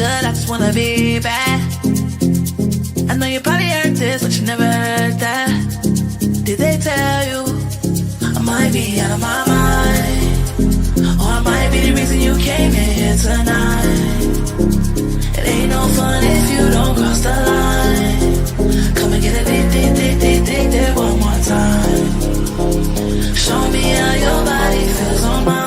good, I just wanna be bad. I know you probably heard this, but you never heard that. Did they tell you I might be out of my mind? Or I might be the reason you came in here tonight. It ain't no fun if you don't cross the line. Come and get a dick one more time. Show me how your body feels on mine.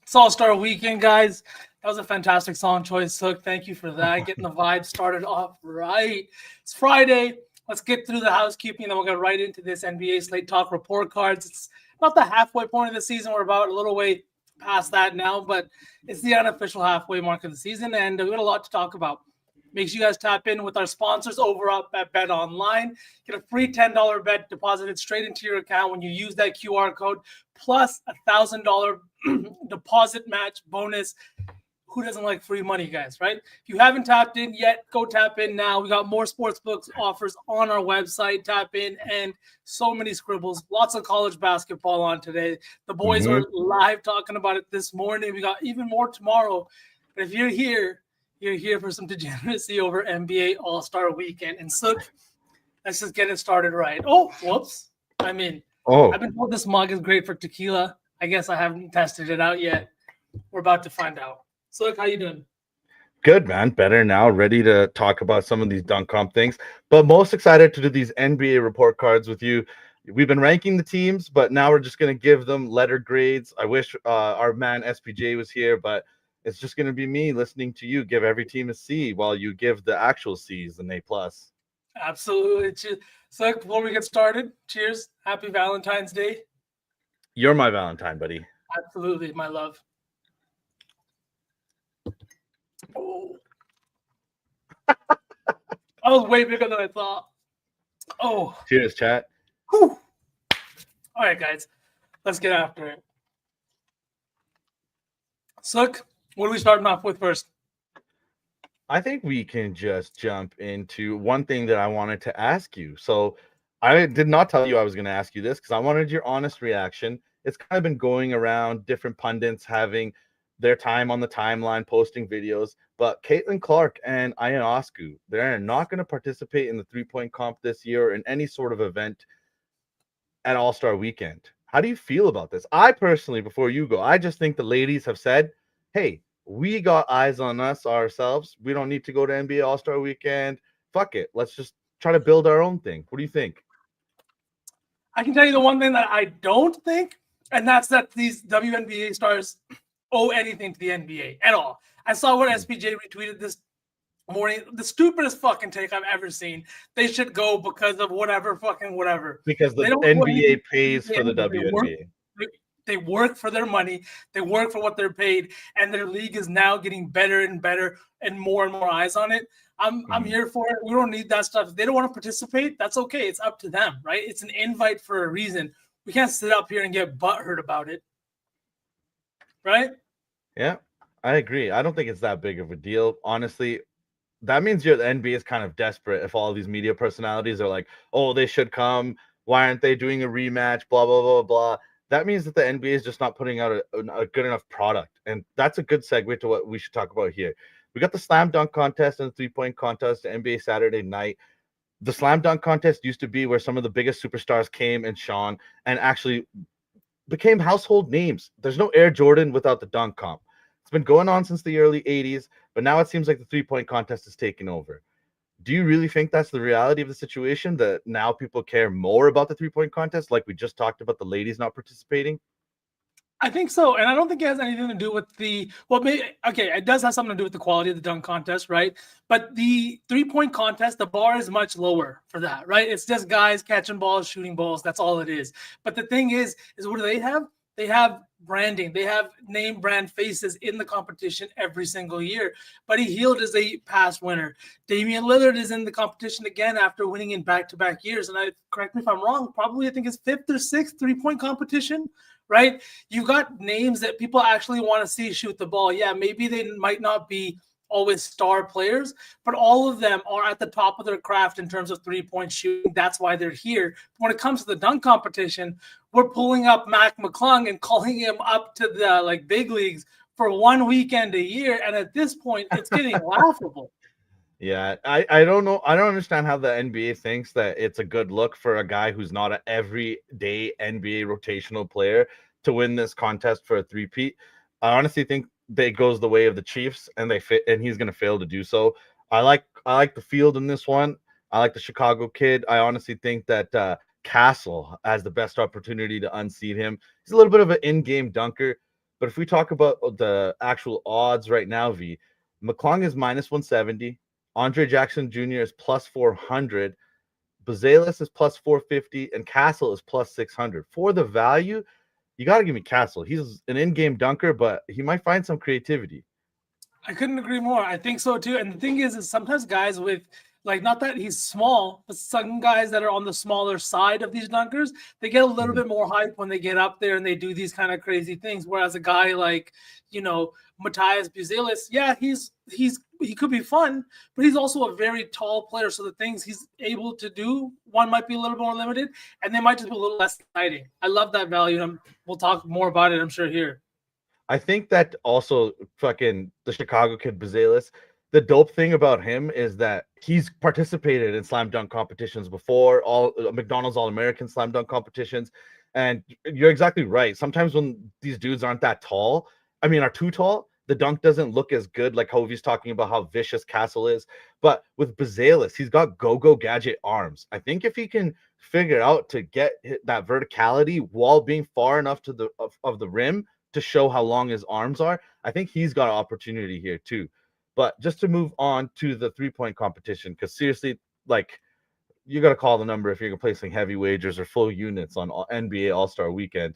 It's All-Star Weekend, guys. That was a fantastic song choice, Hook. Thank you for that. Getting the vibe started off right. It's Friday. Let's get through the housekeeping, and then we'll get right into this NBA Slate Talk report cards. It's not the halfway point of the season. We're about a little way past that now, but it's the unofficial halfway mark of the season, and we've got a lot to talk about. Make sure you guys tap in with our sponsors over up at BetOnline. Get a free $10 bet deposited straight into your account when you use that QR code, plus a $1,000 deposit match bonus. Who doesn't like free money, guys, right? If you haven't tapped in yet, go tap in now. We got more sportsbooks offers on our website. Tap in, and so many scribbles. Lots of college basketball on today. The boys were live talking about it this morning. We got even more tomorrow. But if you're here for some degeneracy over NBA All-Star Weekend. And so let's just get it started right. Oh, whoops. I've been told this mug is great for tequila. I guess I haven't tested it out yet. We're about to find out. So, how you doing? Good, man. Better now. Ready to talk about some of these dunk comp things. But most excited to do these NBA report cards with you. We've been ranking the teams, but now we're just going to give them letter grades. I wish our man SPJ was here, but it's just going to be me listening to you give every team a C while you give the actual C's an A+. Absolutely. So before we get started, cheers. Happy Valentine's Day. You're my Valentine, buddy. Absolutely, my love. Oh. I was way bigger than I thought. Oh. Cheers, chat. Whew. All right, guys. Let's get after it. Sook, what are we starting off with first? I think we can just jump into one thing that I wanted to ask you. So I did not tell you I was going to ask you this because I wanted your honest reaction. It's kind of been going around, different pundits having their time on the timeline, posting videos. But Caitlin Clark and Ionescu, they're not going to participate in the three-point comp this year or in any sort of event at All-Star Weekend. How do you feel about this? I personally, before you go, I just think the ladies have said, hey, we got eyes on us ourselves. We don't need to go to NBA All-Star Weekend. Fuck it. Let's just try to build our own thing. What do you think? I can tell you the one thing that I don't think, and that's that these WNBA stars owe anything to the NBA at all. I saw what SPJ retweeted this morning. The stupidest fucking take I've ever seen. They should go because of whatever. Because the NBA pays for the WNBA. They work for their money. They work for what they're paid, and their league is now getting better and better and more eyes on it. I'm here for it. We don't need that stuff. If they don't want to participate, that's okay. It's up to them, right? It's an invite for a reason. We can't sit up here and get butthurt about it, right? Yeah, I agree. I don't think it's that big of a deal. Honestly, that means the NBA is kind of desperate if all these media personalities are like, oh, they should come. Why aren't they doing a rematch? Blah, blah, blah, blah. That means that the NBA is just not putting out a good enough product. And that's a good segue to what we should talk about here. We got the slam dunk contest and the 3-point contest, the NBA Saturday night. The slam dunk contest used to be where some of the biggest superstars came and shone and actually became household names. There's no Air Jordan without the dunk comp. It's been going on since the early 80s, but now it seems like the 3-point contest is taking over. Do you really think that's the reality of the situation, that now people care more about the 3-point contest, like we just talked about the ladies not participating? I think so, and I don't think it has anything to do with it does have something to do with the quality of the dunk contest, right? But the 3-point contest, the bar is much lower for that, right? It's just guys catching balls, shooting balls. That's all it is. But the thing is what do they have? They have branding. They have name brand faces in the competition every single year. Buddy Hield is a past winner. Damian Lillard is in the competition again after winning in back-to-back years. And correct me if I'm wrong, probably I think it's 5th or 6th 3-point competition, right? You got names that people actually want to see shoot the ball. Yeah, maybe they might not be always star players, but all of them are at the top of their craft in terms of 3-point shooting. That's why they're here. When it comes to the dunk competition, we're pulling up Mac McClung and calling him up to the big leagues for one weekend a year. And at this point, it's getting laughable. Yeah, I don't know. I don't understand how the NBA thinks that it's a good look for a guy who's not an everyday NBA rotational player to win this contest for a three-peat. I honestly think that goes the way of the Chiefs, and he's going to fail to do so. I like the field in this one. I like the Chicago kid. I honestly think that Castle has the best opportunity to unseat him. He's a little bit of an in-game dunker, but if we talk about the actual odds right now, McClung is -170. Andre Jackson Jr. is +400. Buzelis is +450, and Castle is +600. For the value, you got to give me Castle. He's an in-game dunker, but he might find some creativity. I couldn't agree more. I think so too. And the thing is sometimes guys with not that he's small, but some guys that are on the smaller side of these dunkers, they get a little bit more hype when they get up there and they do these kind of crazy things. Whereas a guy like, Matthias Buzelis, yeah, he could be fun, but he's also a very tall player. So the things he's able to do, one might be a little more limited, and they might just be a little less exciting. I love that value. And we'll talk more about it, I'm sure, here. I think that also fucking the Chicago kid Buzelis, the dope thing about him is that he's participated in slam dunk competitions before, all McDonald's All-American slam dunk competitions. And you're exactly right. Sometimes when these dudes aren't that tall, are too tall, the dunk doesn't look as good, like Hovey's talking about how vicious Castle is. But with Buzelis, he's got go-go gadget arms. I think if he can figure out to get that verticality while being far enough to the rim to show how long his arms are, I think he's got an opportunity here too. But just to move on to the 3-point competition, because seriously, you got to call the number if you're placing heavy wagers or full units on NBA All-Star Weekend.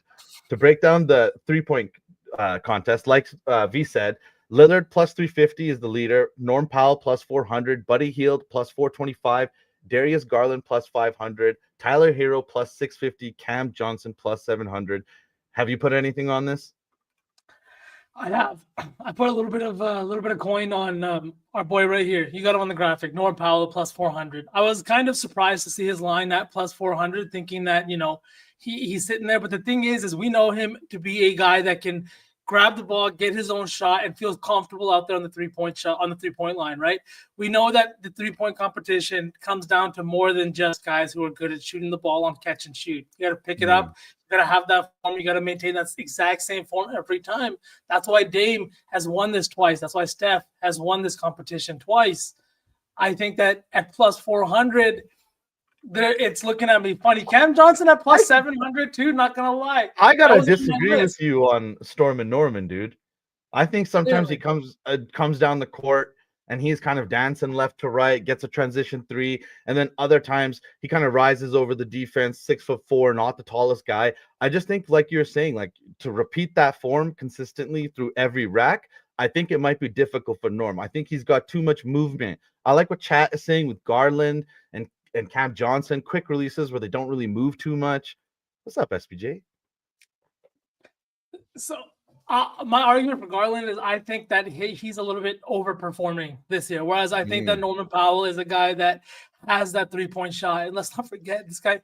To break down the 3-point contest, like V said, Lillard +350 is the leader. Norm Powell +400. Buddy Hield +425. Darius Garland +500. Tyler Hero +650. Cam Johnson +700. Have you put anything on this? I have. I put a little bit of coin on our boy right here. You got him on the graphic. Norm Powell +400. I was kind of surprised to see his line at +400, thinking that he's sitting there. But the thing is we know him to be a guy that can grab the ball, get his own shot, and feels comfortable out there on the 3-point line, right? We know that the 3-point competition comes down to more than just guys who are good at shooting the ball on catch and shoot. You got to pick it up. You got to have that form. You got to maintain that exact same form every time. That's why Dame has won this twice. That's why Steph has won this competition twice. I think that at +400, it's looking at me funny. Cam Johnson at +700 too. Not gonna lie, I gotta disagree with you on Storm and Norman, dude. I think sometimes he comes down the court and he's kind of dancing left to right, gets a transition three, and then other times he kind of rises over the defense, 6'4", not the tallest guy. I just think, like you're saying, like to repeat that form consistently through every rack, I think it might be difficult for Norm. I think he's got too much movement. I like what Chat is saying with Garland and Cam Johnson, quick releases where they don't really move too much. What's up, SPJ? So my argument for Garland is I think that he's a little bit overperforming this year, whereas I think that Norman Powell is a guy that has that 3-point shot. And let's not forget, this guy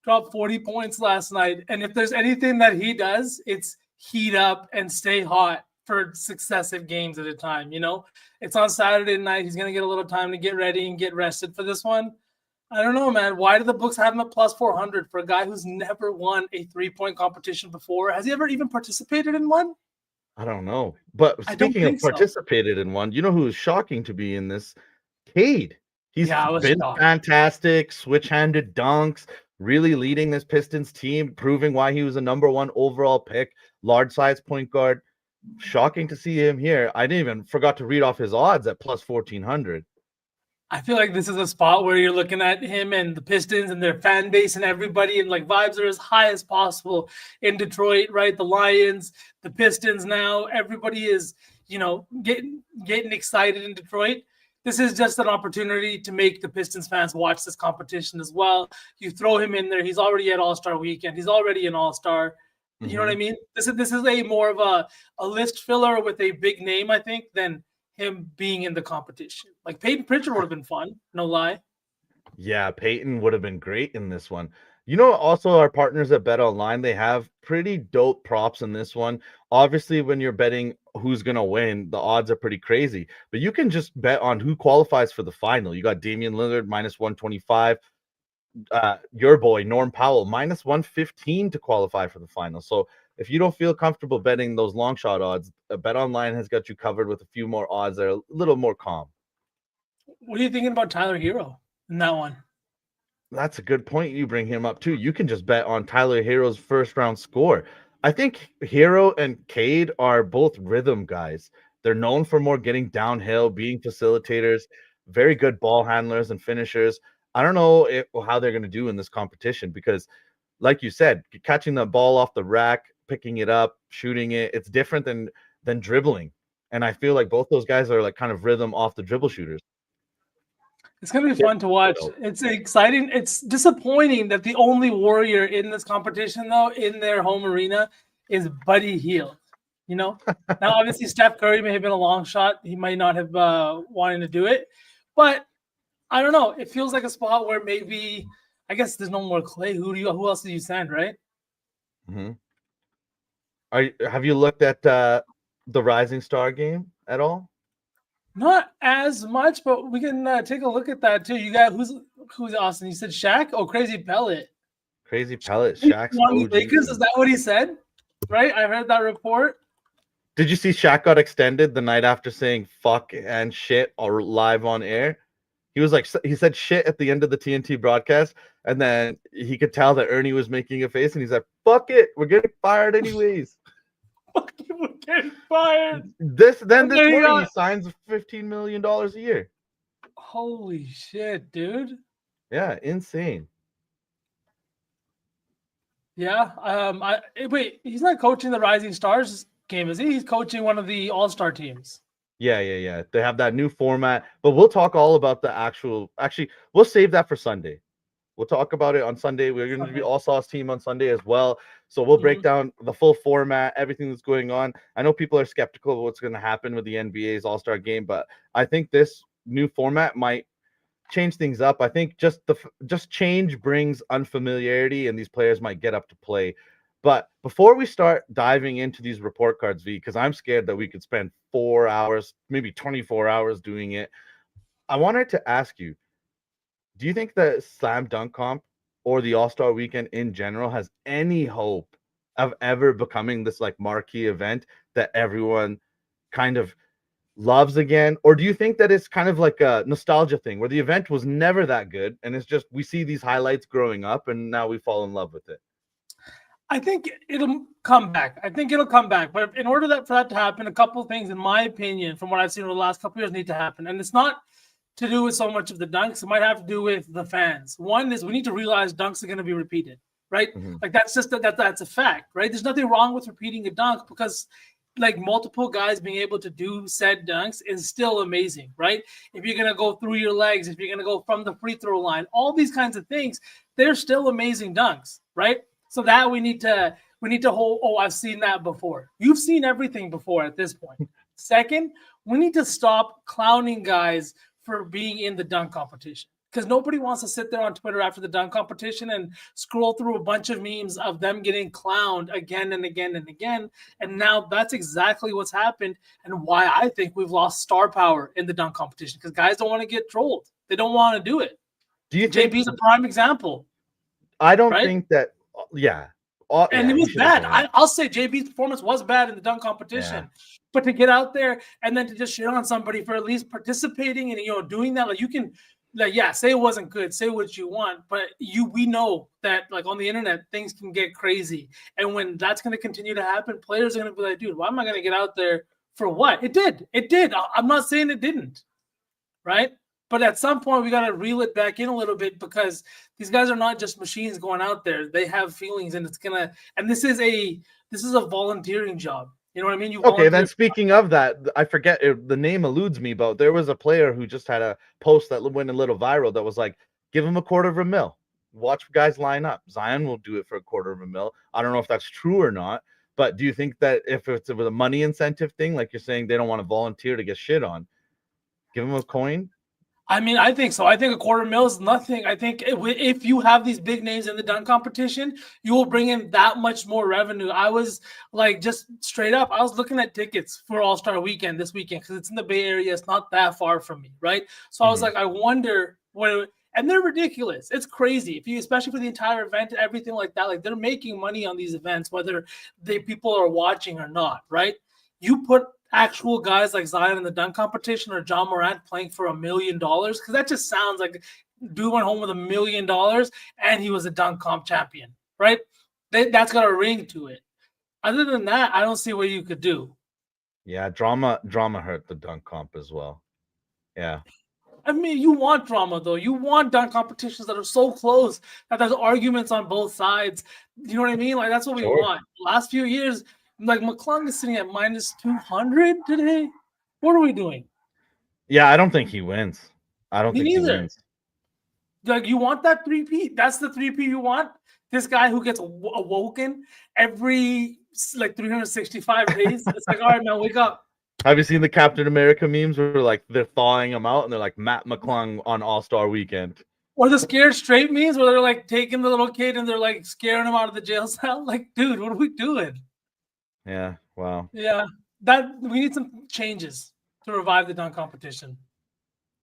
dropped 40 points last night. And if there's anything that he does, it's heat up and stay hot for successive games at a time. You know, it's on Saturday night. He's going to get a little time to get ready and get rested for this one. I don't know, man. Why do the books have him at plus 400 for a guy who's never won a 3-point competition before? Has he ever even participated in one? I don't know. But speaking of participated in one, you know who is shocking to be in this? Cade. He's been fantastic, switch-handed dunks, really leading this Pistons team, proving why he was a number 1 overall pick, large size point guard. Shocking to see him here. I didn't even forgot to read off his odds at plus 1,400. I feel like this is a spot where you're looking at him and the Pistons and their fan base and everybody, and like vibes are as high as possible in Detroit, right? The Lions, the Pistons now, everybody is, you know, getting excited in Detroit. This is just an opportunity to make the Pistons fans watch this competition as well. You throw him in there. He's already at All-Star weekend. He's already an All-Star. You know what I mean? This is a more of a list filler with a big name, I think, than him being in the competition. Like Peyton Pritchard would have been fun, no lie. Yeah, Peyton would have been great in this one. You know, also our partners at BetOnline, they have pretty dope props in this one. Obviously, when you're betting who's going to win, the odds are pretty crazy. But you can just bet on who qualifies for the final. You got Damian Lillard minus 125. Your boy Norm Powell minus 115 to qualify for the final. So if you don't feel comfortable betting those long shot odds, BetOnline has got you covered with a few more odds that are a little more calm. What are you thinking about Tyler Hero in that one? That's a good point. You bring him up too. You can just bet on Tyler Hero's first round score. I think Hero and Cade are both rhythm guys. They're known for more getting downhill, being facilitators, very good ball handlers and finishers. I don't know how they're going to do in this competition because, like you said, catching the ball off the rack, picking it up, shooting it, it's different than dribbling. And I feel like both those guys are like kind of rhythm off the dribble shooters. It's going to be fun to watch. It's exciting. It's disappointing that the only Warrior in this competition, though, in their home arena is Buddy Hield. You know, now obviously Steph Curry may have been a long shot. He might not have wanted to do it, but I don't know. It feels like a spot where maybe, I guess there's no more Clay. Who else do you send, right? Mm-hmm. Have you looked at the Rising Star game at all? Not as much, but we can take a look at that too. You got who's Austin? You said Shaq? Oh, Crazy Pellet. Crazy Pellet. Shaq's OG. Lakers, is that what he said? Right? I heard that report. Did you see Shaq got extended the night after saying fuck and shit or live on air? He was like, he said shit at the end of the TNT broadcast, and then he could tell that Ernie was making a face, and he's like, fuck it, we're getting fired anyways. Fuck it, we're getting fired. This morning he signs $15 million a year. Holy shit, dude. Yeah, insane. Yeah. Wait, he's not coaching the Rising Stars game, is he? He's coaching one of the All-Star teams. Yeah. They have that new format, but we'll talk all about the actually, we'll save that for Sunday. We'll talk about it on Sunday. We're going to be All Sauce team on Sunday as well. So we'll break down the full format, everything that's going on. I know people are skeptical of what's going to happen with the NBA's All-Star game, but I think this new format might change things up. I think just change brings unfamiliarity, and these players might get up to play. But before we start diving into these report cards, V, because I'm scared that we could spend 4 hours, maybe 24 hours doing it, I wanted to ask you, do you think the Slam Dunk Comp or the All-Star Weekend in general has any hope of ever becoming this like marquee event that everyone kind of loves again? Or do you think that it's kind of like a nostalgia thing where the event was never that good and it's just we see these highlights growing up and now we fall in love with it? I think it'll come back. I think it'll come back. But in order for that to happen, a couple of things, in my opinion, from what I've seen over the last couple of years, need to happen. And it's not to do with so much of the dunks. It might have to do with the fans. One is we need to realize dunks are going to be repeated, right? Mm-hmm. Like that's just that's a fact, right? There's nothing wrong with repeating a dunk because like multiple guys being able to do said dunks is still amazing, right? If you're going to go through your legs, if you're going to go from the free throw line, all these kinds of things, they're still amazing dunks, right? So that we need to hold, oh, I've seen that before. You've seen everything before at this point. Second, we need to stop clowning guys for being in the dunk competition. Because nobody wants to sit there on Twitter after the dunk competition and scroll through a bunch of memes of them getting clowned again and again and again. And now that's exactly what's happened and why I think we've lost star power in the dunk competition. Because guys don't want to get trolled. They don't want to do it. Do you think JB's a prime example. I don't right? think that. Yeah. And it was bad. I'll say JB's performance was bad in the dunk competition, but to get out there and then to just shit on somebody for at least participating and doing that, like you can, like say it wasn't good, say what you want, but we know that like on the internet things can get crazy, and when that's going to continue to happen, players are going to be like, dude, why am I going to get out there for what? It did. I'm not saying it didn't, right? But at some point, we got to reel it back in a little bit because these guys are not just machines going out there. They have feelings, and this is a volunteering job. You know what I mean? Okay, then speaking of that, I forget the name eludes me, but there was a player who just had a post that went a little viral that was like, give him $250,000. Watch guys line up. Zion will do it for $250,000. I don't know if that's true or not, but do you think that if it's a money incentive thing, like you're saying, they don't want to volunteer to get shit on, give him a coin? I mean, I think so. I think $250,000 is nothing. I think if you have these big names in the dunk competition, you will bring in that much more revenue. I was like, just straight up, I was looking at tickets for All-Star Weekend this weekend because it's in the Bay Area. It's not that far from me, right? So I was like, I wonder what. And they're ridiculous. It's crazy. Especially for the entire event and everything like that, like they're making money on these events, whether people are watching or not, right? You put actual guys like Zion in the dunk competition or John Morant playing for $1 million, because that just sounds like dude went home with $1 million and he was a dunk comp champion, right? That's got a ring to it. Other than that, I don't see what you could do. Yeah, drama hurt the dunk comp as well. Yeah. I mean, you want drama, though. You want dunk competitions that are so close that there's arguments on both sides. You know what I mean? Like, that's what we want. Last few years, like McClung is sitting at -200 today. What are we doing? Yeah, I don't think he wins. I don't think he wins. Like, you want that 3P? That's the 3P you want? This guy who gets awoken every like 365 days. It's like, all right, man, wake up. Have you seen the Captain America memes where like they're thawing him out and they're like Matt McClung on All-Star Weekend? Or the scared straight memes where they're like taking the little kid and they're like scaring him out of the jail cell. Like, dude, what are we doing? Yeah, wow. Yeah, that we need some changes to revive the dunk competition.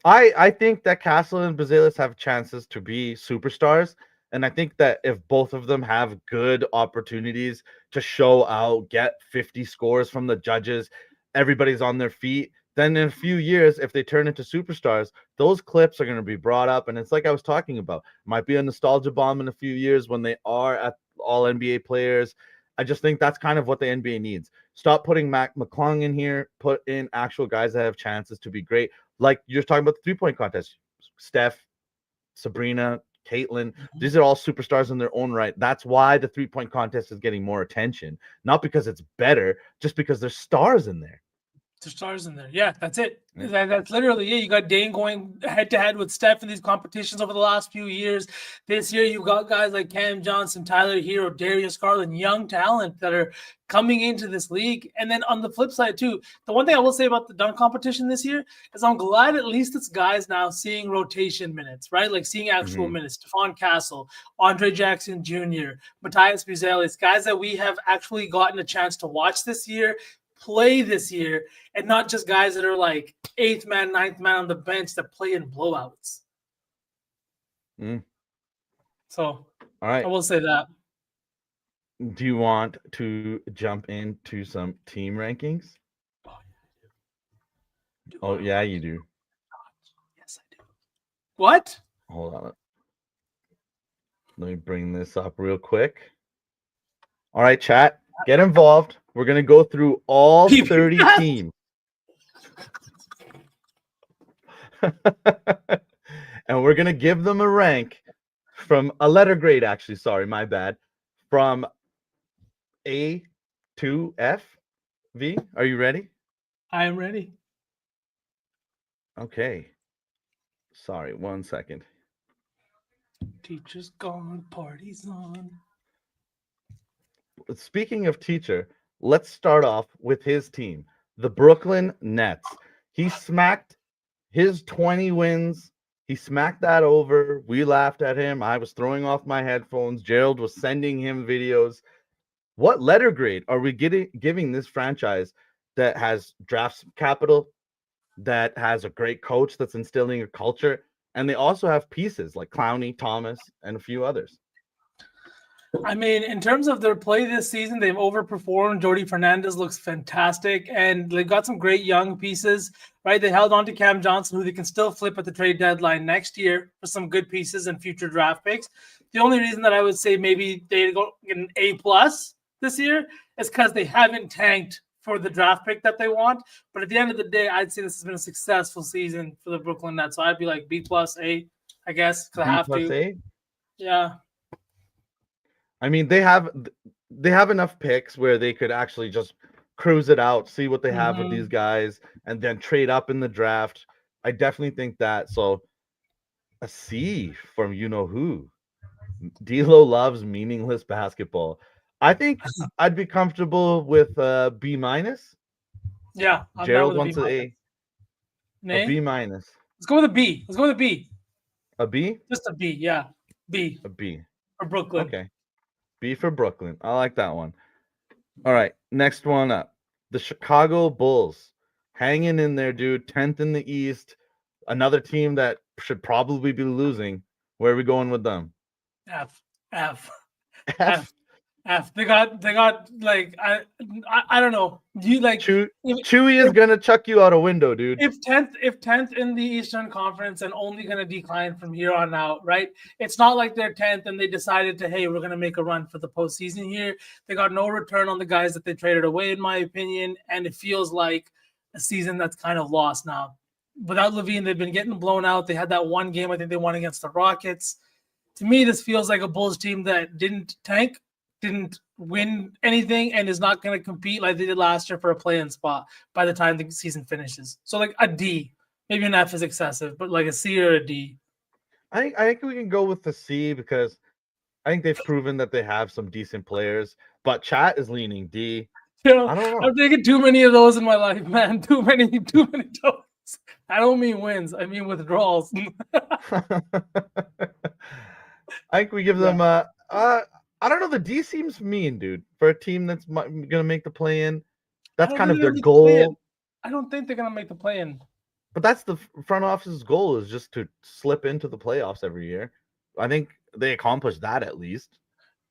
I think that Castle and Bazelis have chances to be superstars. And I think that if both of them have good opportunities to show out, get 50 scores from the judges, everybody's on their feet, then in a few years, if they turn into superstars, those clips are going to be brought up. And it's like I was talking about, might be a nostalgia bomb in a few years when they are at all NBA players. I just think that's kind of what the NBA needs. Stop putting Mac McClung in here, put in actual guys that have chances to be great. Like you're talking about the 3-point contest, Steph, Sabrina, Caitlin, these are all superstars in their own right. That's why the 3-point contest is getting more attention, not because it's better, just because there's stars in there. There's stars in there. Yeah, that's it. That's literally it. You got Dane going head-to-head with Steph in these competitions over the last few years. This year, you got guys like Cam Johnson, Tyler Hero, Darius Garland, young talent that are coming into this league. And then on the flip side, too, the one thing I will say about the dunk competition this year is I'm glad at least it's guys now seeing rotation minutes, right? Like seeing actual minutes. Stephon Castle, Andre Jackson Jr., Matthias Buzelis, guys that we have actually gotten a chance to watch this year, play this year, and not just guys that are like 8th man, 9th man on the bench that play in blowouts. So, all right, I will say that. Do you want to jump into some team rankings? Oh, yeah, you do. Yes, I do. What? Hold on. Let me bring this up real quick. All right, chat, get involved. We're gonna go through all PP 30 draft. teams. And we're gonna give them a rank from a letter grade, actually. Sorry, my bad. From A to F. V, are you ready? I am ready. Okay. Sorry, 1 second. Teacher's gone, party's on. Speaking of teacher, let's start off with his team, the Brooklyn Nets. He smacked his 20 wins. He smacked that over. We laughed at him. I was throwing off my headphones. Gerald was sending him videos. What letter grade are we giving this franchise that has draft capital, that has a great coach that's instilling a culture, and they also have pieces like Clowney, Thomas, and a few others? I mean, in terms of their play this season, they've overperformed. Jordi Fernandez looks fantastic, and they've got some great young pieces, right? They held on to Cam Johnson, who they can still flip at the trade deadline next year for some good pieces and future draft picks. The only reason that I would say maybe they go get an A+ this year is because they haven't tanked for the draft pick that they want. But at the end of the day, I'd say this has been a successful season for the Brooklyn Nets. So I'd be like B+, A, I guess, because I have to. A? Yeah. I mean, they have enough picks where they could actually just cruise it out, see what they have with these guys, and then trade up in the draft. I definitely think that. So a C from you know who. D'Lo loves meaningless basketball. I think I'd be comfortable with B-. Yeah. I'm down Gerald with a wants B-. an A. Nay? A B-. Let's go with a B. Let's go with a B. A B? Just a B. Yeah. B A B. for Brooklyn. Okay. B for Brooklyn. I like that one. All right. Next one up. The Chicago Bulls. Hanging in there, dude. 10th in the East. Another team that should probably be losing. Where are we going with them? F. F. F. F. F. They got like I don't know. You like Chewy is gonna chuck you out a window, dude. If 10th in the Eastern Conference and only gonna decline from here on out, right? It's not like they're 10th and they decided to, hey, we're gonna make a run for the postseason here. They got no return on the guys that they traded away, in my opinion, and it feels like a season that's kind of lost now. Without Levine, they've been getting blown out. They had that one game I think they won against the Rockets. To me, this feels like a Bulls team that didn't tank, didn't win anything, and is not going to compete like they did last year for a play-in spot by the time the season finishes. So like a D, maybe an F is excessive, but like a C or a D. I think we can go with the C because I think they've proven that they have some decent players, but chat is leaning D. You know, I don't know. I've taken too many of those in my life, man. Too many toes. I don't mean wins. I mean withdrawals. I think we give them I don't know. The D seems mean, dude, for a team that's gonna make the play-in. That's kind of their goal. I don't think they're gonna make the play-in. But that's the front office's goal, is just to slip into the playoffs every year. I think they accomplished that at least.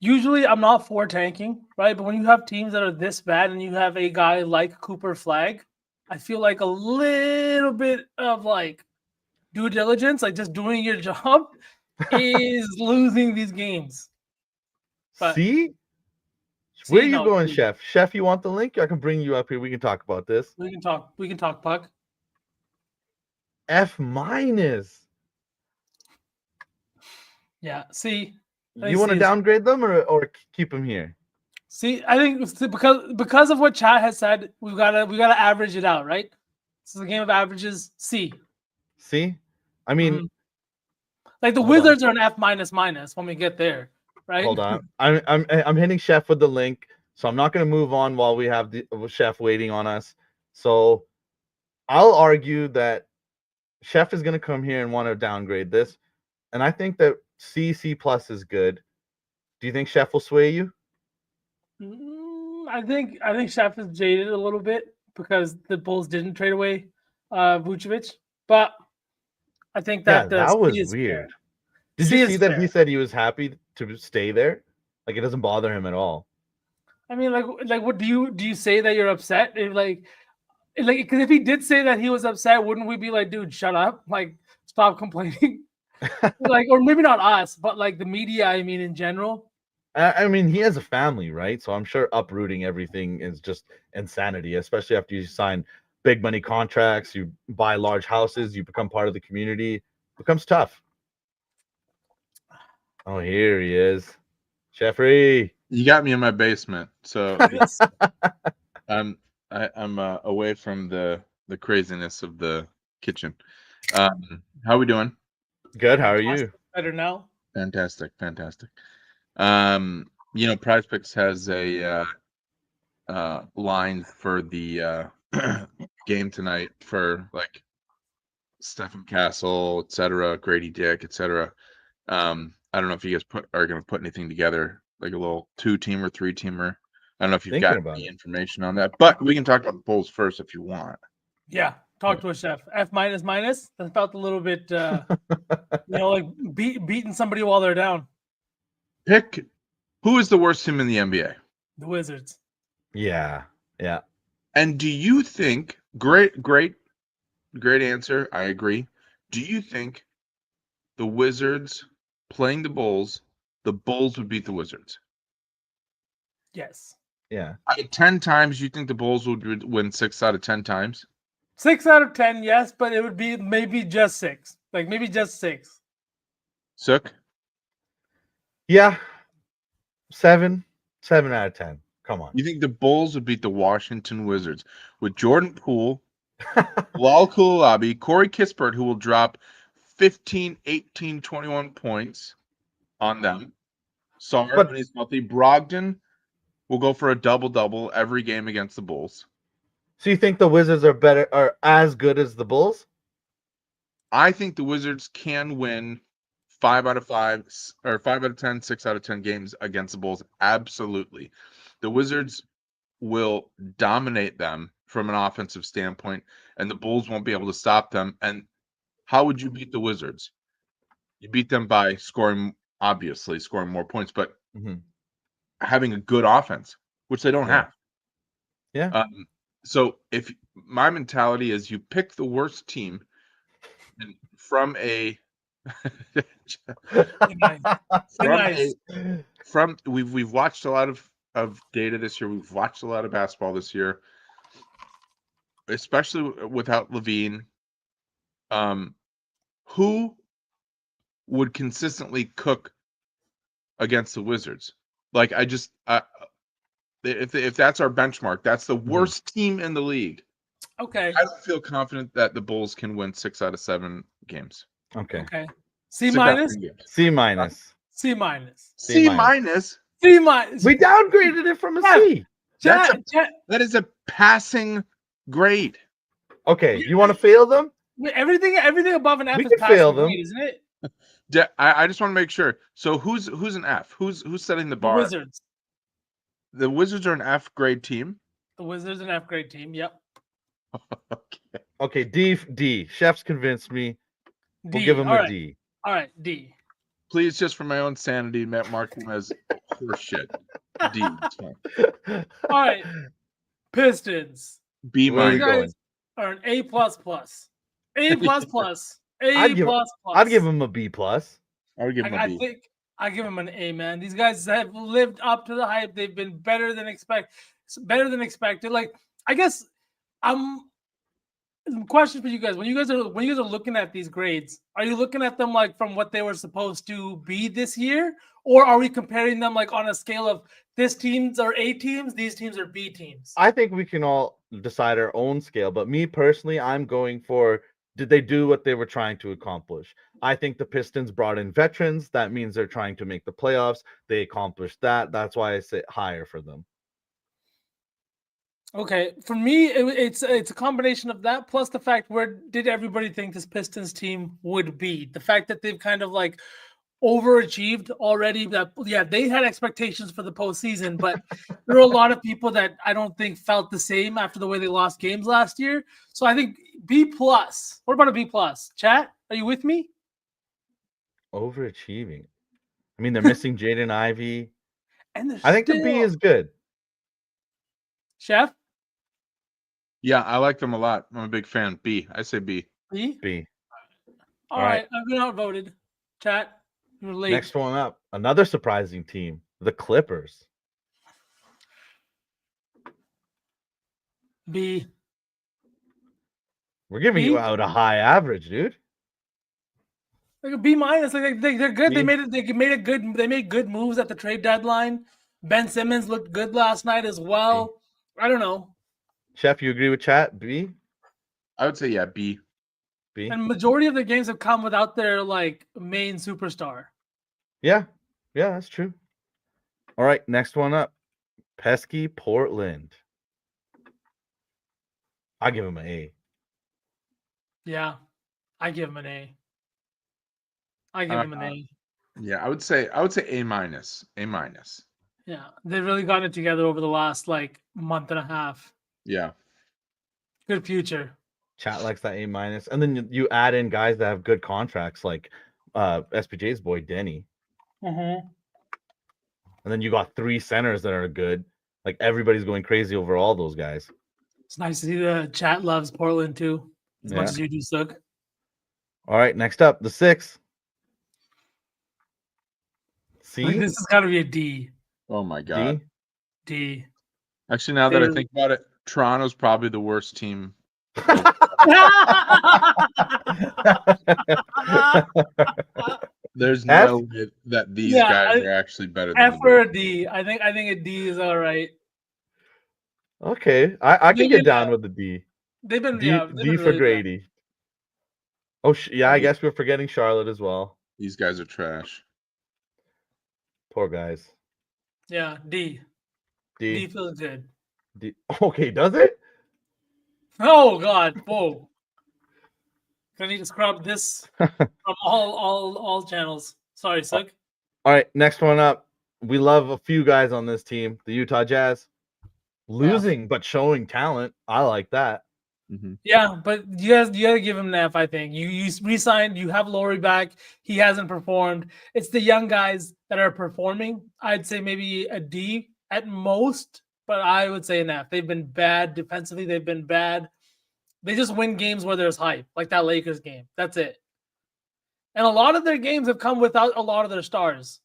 Usually, I'm not for tanking, right? But when you have teams that are this bad and you have a guy like Cooper Flag, I feel like a little bit of like due diligence, like just doing your job, is losing these games. But see? Where are you going, Chef? Chef, you want the link? I can bring you up here. We can talk about this. We can talk, Puck. F-. Yeah. See, you want to downgrade them or keep them here? See, I think because of what chat has said, we gotta average it out, right? This is a game of averages. C. See, I mean, like the Wizards are an F-, when we get there, right? Hold on, I'm hitting Chef with the link, so I'm not gonna move on while we have the Chef waiting on us. So I'll argue that Chef is gonna come here and want to downgrade this, and I think that C+ is good. Do you think Chef will sway you? I think Chef is jaded a little bit because the Bulls didn't trade away Vucevic, but I think that that was weird. Did you see that he said he was happy to stay there? Like it doesn't bother him at all. I mean, like what do you say that you're upset? Like because if he did say that he was upset, wouldn't we be like, dude, shut up, like stop complaining? Like, or maybe not us, but like the media. I mean, in general. I mean, he has a family, right? So I'm sure uprooting everything is just insanity, especially after you sign big money contracts, you buy large houses, you become part of the community. It becomes tough. Oh, here he is. Jeffrey. You got me in my basement, so Yes. I'm away from the craziness of the kitchen. How are we doing? Good. How are Fantastic. you? Better now. Fantastic. Prize Picks has a line for the game tonight for like Stephen Castle, etc., Grady Dick, etc. I don't know if you guys are going to put anything together, like a little 2-teamer, 3-teamer. I don't know if you've Thinking got about any it. information on that, but we can talk about the polls first if you want. Yeah. Talk to a chef. F minus minus. That felt a little bit, like beating somebody while they're down. Pick who is the worst team in the NBA. The Wizards. Yeah. And do you think great answer? I agree. Do you think the Wizards playing the Bulls would beat the Wizards? Yes. Yeah. Out of 10 times, you think the Bulls would win 6 out of 10 times? 6 out of 10, yes, but it would be maybe just 6. Like maybe just 6. Sook? Yeah. 7 out of 10. Come on. You think the Bulls would beat the Washington Wizards with Jordan Poole, Lal Kulabi, Corey Kispert, who will drop 15, 18, 21 points on them. Sarge, when he's healthy. Brogdon will go for a double-double every game against the Bulls. So you think the Wizards are as good as the Bulls? I think the Wizards can win 5 out of 5 or 5 out of 10, 6 out of 10 games against the Bulls. Absolutely. The Wizards will dominate them from an offensive standpoint, and the Bulls won't be able to stop them. And how would you beat the Wizards? You beat them by scoring more points, but having a good offense, which they don't have. Yeah. So if my mentality is you pick the worst team and from a we've watched a lot of data this year. We've watched a lot of basketball this year, especially without Levine. Who would consistently cook against the Wizards? Like if that's our benchmark, that's the worst team in the league. Okay. I don't feel confident that the Bulls can win 6 out of 7 games. Okay. C minus. C minus. C minus. C minus. C minus. We downgraded it from a C. That is a passing grade. Okay, you want to fail them? Everything above an F We is can passing fail them. grade, isn't it? I just want to make sure. So who's an F? Who's setting the bar? The Wizards. The Wizards are an F grade team. The Wizards are an F grade team. Yep. Okay. D. Chef's convinced me. We'll give him a D. All right. D. Please, just for my own sanity, mark him as horseshit. D. It's fine. All right. Pistons. B minus. You guys are an A plus plus. A plus plus. A plus plus. I'd give him a B plus. I would give him a B. I give him an A, man. These guys have lived up to the hype. They've been better than expected. Like, I guess question for you guys. When you guys are looking at these grades, are you looking at them like from what they were supposed to be this year? Or are we comparing them like on a scale of this teams are A teams, these teams are B teams? I think we can all decide our own scale, but me personally, I'm going for, did they do what they were trying to accomplish? I think the Pistons brought in veterans. That means they're trying to make the playoffs. They accomplished that. That's why I say higher for them. Okay, for me, it's a combination of that plus the fact, where did everybody think this Pistons team would be? The fact that they've kind of like overachieved already. That they had expectations for the postseason, but there were a lot of people that I don't think felt the same after the way they lost games last year. So I think B plus. What about a B plus? Chat, are you with me? Overachieving. I mean, they're missing Jaden Ivey. And I think the B is good. Chef? Yeah, I like them a lot. I'm a big fan. B. I say B. B. All right. I've been outvoted. Chat, you're late. Next one up. Another surprising team. The Clippers. B. We're giving B? you out a high average, dude. Like a B minus. Like they're good. They B? made it. They made it good. They made good moves at the trade deadline. Ben Simmons looked good last night as well. I don't know. Chef, you agree with chat? B? I would say yeah, B. B? And majority of the games have come without their like main superstar. Yeah. Yeah, that's true. All right, next one up. Pesky Portland. I give him an A. Yeah, I give him an A. I give him an A. Yeah, I would say A minus. A minus. Yeah, they really got it together over the last like month and a half. Yeah. Good future. Chat likes that A minus. And then you add in guys that have good contracts like SPJ's boy Denny. Mm-hmm. And then you got 3 centers that are good. Like everybody's going crazy over all those guys. It's nice to see the chat loves Portland too, as much Yeah. as you do, Sook. All right, next up, the 6. I think C? this has got to be a D. Oh my god. D? D. Actually, now that I They- think about it, Toronto's probably the worst team. There's F? no way that these Yeah, guys are actually better than F the or Bulls. a D. I think a D is all right. Okay, I can Maybe get down with the D. They've been D, they've D been for really bad. Grady. Oh, yeah, I Yeah. guess we're forgetting Charlotte as well. These guys are trash. Poor guys. Yeah, D. D D. feels good. D. Okay, does it? Oh God! Whoa! I need to scrub this from all channels. Sorry, Sook. All right, next one up. We love a few guys on this team. The Utah Jazz. Losing, but showing talent. I like that. Mm-hmm. Yeah, but you gotta give him an F. I think you re-signed. You have Laurie back. He hasn't performed. It's the young guys that are performing. I'd say maybe a D at most, but I would say an F. They've been bad defensively. They've been bad. They just win games where there's hype, like that Lakers game. That's it. And a lot of their games have come without a lot of their stars.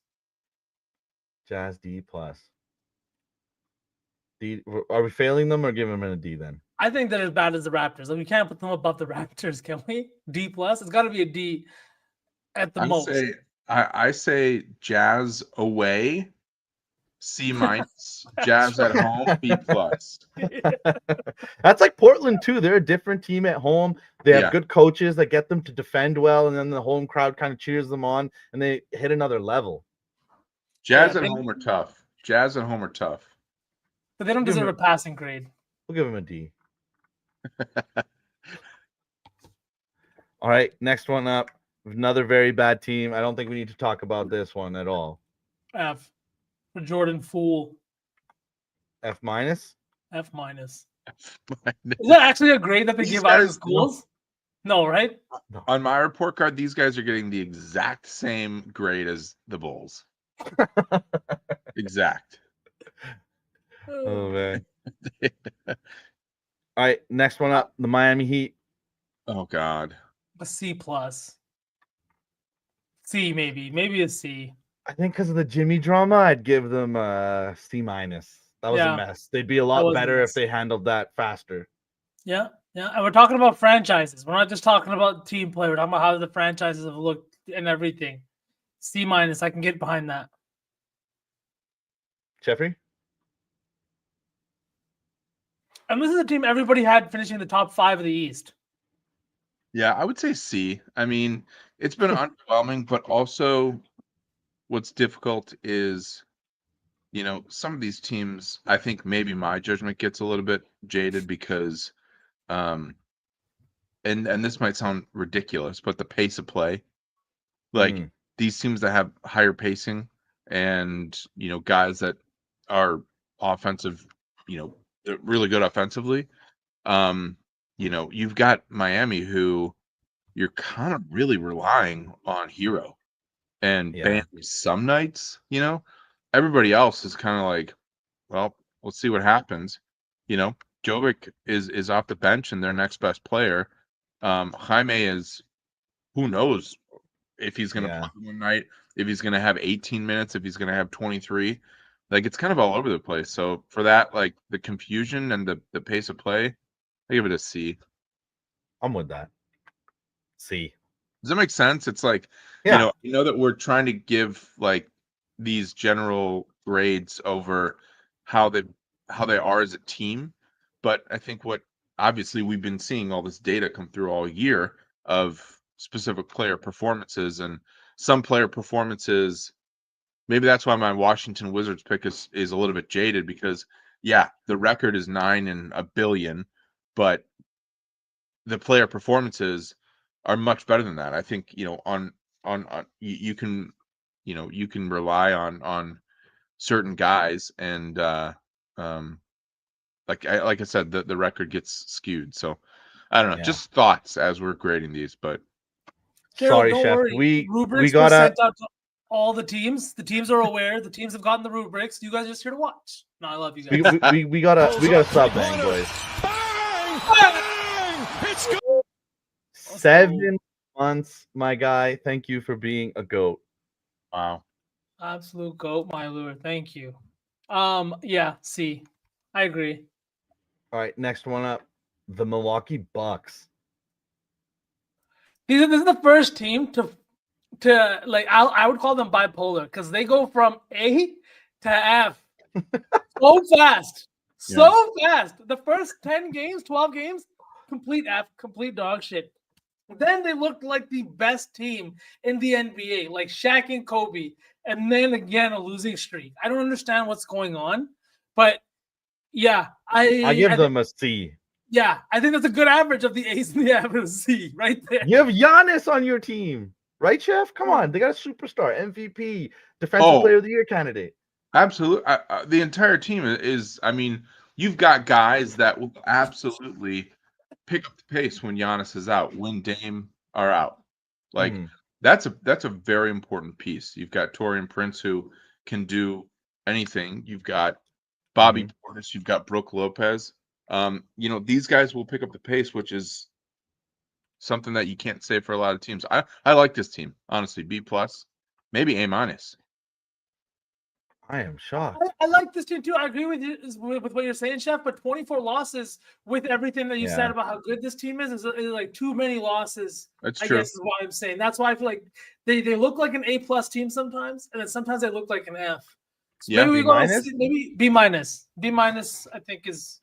Jazz D plus. D. Are we failing them or giving them a D then? I think they're as bad as the Raptors. Like we can't put them above the Raptors, can we? D plus. It's got to be a D at the most. I say Jazz away, C minus. Jazz at home, B plus. That's like Portland too. They're a different team at home. They have Yeah. good coaches that get them to defend well, and then the home crowd kind of cheers them on, and they hit another level. Jazz Yeah, at home are tough. Jazz at home are tough. But they don't deserve a passing grade. We'll give them a D. All right, next one up. Another very bad team. I don't think we need to talk about this one at all. F for Jordan Fool. F minus. F minus. Is that actually a grade that they These give out in guys- schools? No, right? On my report card, these guys are getting the exact same grade as the Bulls. Exact. Oh man. All right, next one up. The Miami Heat. Oh God. A C plus. C maybe a C. I think because of the Jimmy drama, I'd give them a C minus. That was Yeah. a mess. They'd be a That lot was a better if mess. they handled that faster. Yeah, yeah. And we're talking about franchises. We're not just talking about team play. We're talking about how the franchises have looked and everything. C minus. I can get behind that. Jeffrey? And this is a team everybody had finishing the top 5 of the East. Yeah, I would say C. I mean, it's been underwhelming, but also what's difficult is, some of these teams, I think maybe my judgment gets a little bit jaded because and this might sound ridiculous, but the pace of play, like these teams that have higher pacing and, guys that are offensive, they're really good offensively. You've got Miami who you're kind of really relying on Hero and Bam some nights, everybody else is kind of like, well, let's see what happens. Jovic is off the bench and their next best player. Jaime is, who knows if he's going to play one night. if he's going to have 18 minutes, if he's going to have 23. Like, it's kind of all over the place. So for that, like the confusion and the pace of play, I give it a C. I'm with that. C. Does that make sense? It's like, Yeah. you know that we're trying to give like these general grades over how they are as a team, but I think what obviously we've been seeing all this data come through all year of specific player performances, and some player performances. Maybe that's why my Washington Wizards pick is a little bit jaded, because yeah, the record is 9 in a billion, but the player performances are much better than that. I think, on you can, you can rely on certain guys, and like I said, the record gets skewed. So I don't know, Yeah. just thoughts as we're grading these, but Gerald, Sorry, don't Chef. worry. We Rubrics were gotta. sent out to all the teams. The teams are aware. The teams have gotten the rubrics. You guys are just here to watch. No, I love you guys. We gotta sub bang, boys. It's good. 7 months, my guy. Thank you for being a goat. wow. Absolute goat, my lure. Thank you. Yeah, C. I agree. All right, next one up, the Milwaukee Bucks. This is the first team to like I would call them bipolar, because they go from A to F so fast. So fast. The first 10 games, 12 games, complete F, complete dog shit. Then they looked like the best team in the NBA, like Shaq and Kobe, and then again a losing streak. I don't understand what's going on, but yeah, I give them a C. Yeah, I think that's a good average of the A's and the F and the C right there. You have Giannis on your team, right, Chef? Come on, they got a superstar, MVP, Defensive Player of the Year candidate. Absolutely. The entire team is, I mean, you've got guys that will absolutely pick up the pace when Giannis is out, when Dame are out. Like, that's a very important piece. You've got Taurean Prince, who can do anything. You've got Bobby Portis. You've got Brook Lopez. These guys will pick up the pace, which is something that you can't say for a lot of teams. I like this team, honestly. B+, maybe A-. I am shocked. I like this team too. I agree with you with what you're saying, Chef. But 24 losses, with everything that you said about how good this team is like too many losses. That's I true. guess is what I'm saying. That's why I feel like they look like an A+ team sometimes, and then sometimes they look like an F. So maybe we go maybe B-. B-, I think is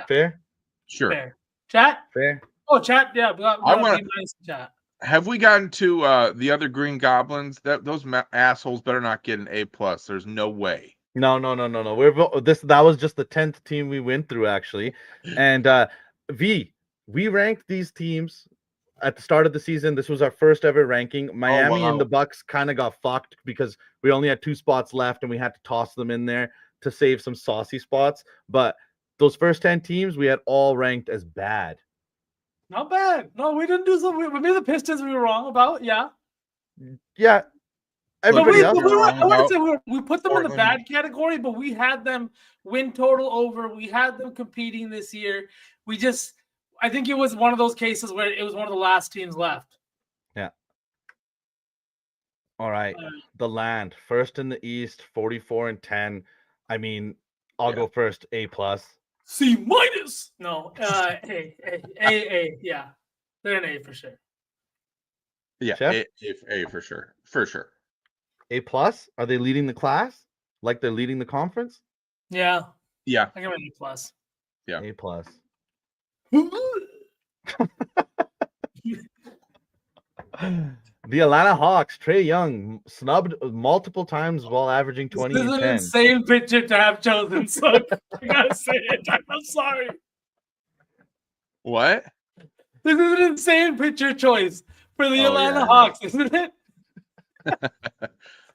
fair. Sure. Fair. Chat. Fair. Oh, chat. Yeah, we got B- in chat. Have we gotten to the other Green Goblins? Those assholes better not get an A+. There's no way. No. That was just the 10th team we went through, actually. And we ranked these teams at the start of the season. This was our first ever ranking. Miami and the Bucks kind of got fucked because we only had 2 spots left and we had to toss them in there to save some saucy spots. But those first 10 teams we had all ranked as bad. Not bad. No, we didn't do something. Maybe the Pistons we were wrong about. Yeah. Yeah. Everybody else. I wouldn't say we put them in the bad category, but we had them win total over. We had them competing this year. I think it was one of those cases where it was one of the last teams left. Yeah. All right. The Land, first in the East, 44-10. I mean, I'll go first. A+. C-. No. A. Yeah. They're an A for sure. Yeah. A for sure. For sure. A+? Are they leading the class? Like they're leading the conference? Yeah. Yeah. I give it an A+. Yeah. A+. The Atlanta Hawks, Trae Young, snubbed multiple times while averaging 20 This is and an 10. insane picture to have chosen, so I gotta say it. I'm sorry. What? This is an insane picture choice for the Atlanta Hawks, isn't it?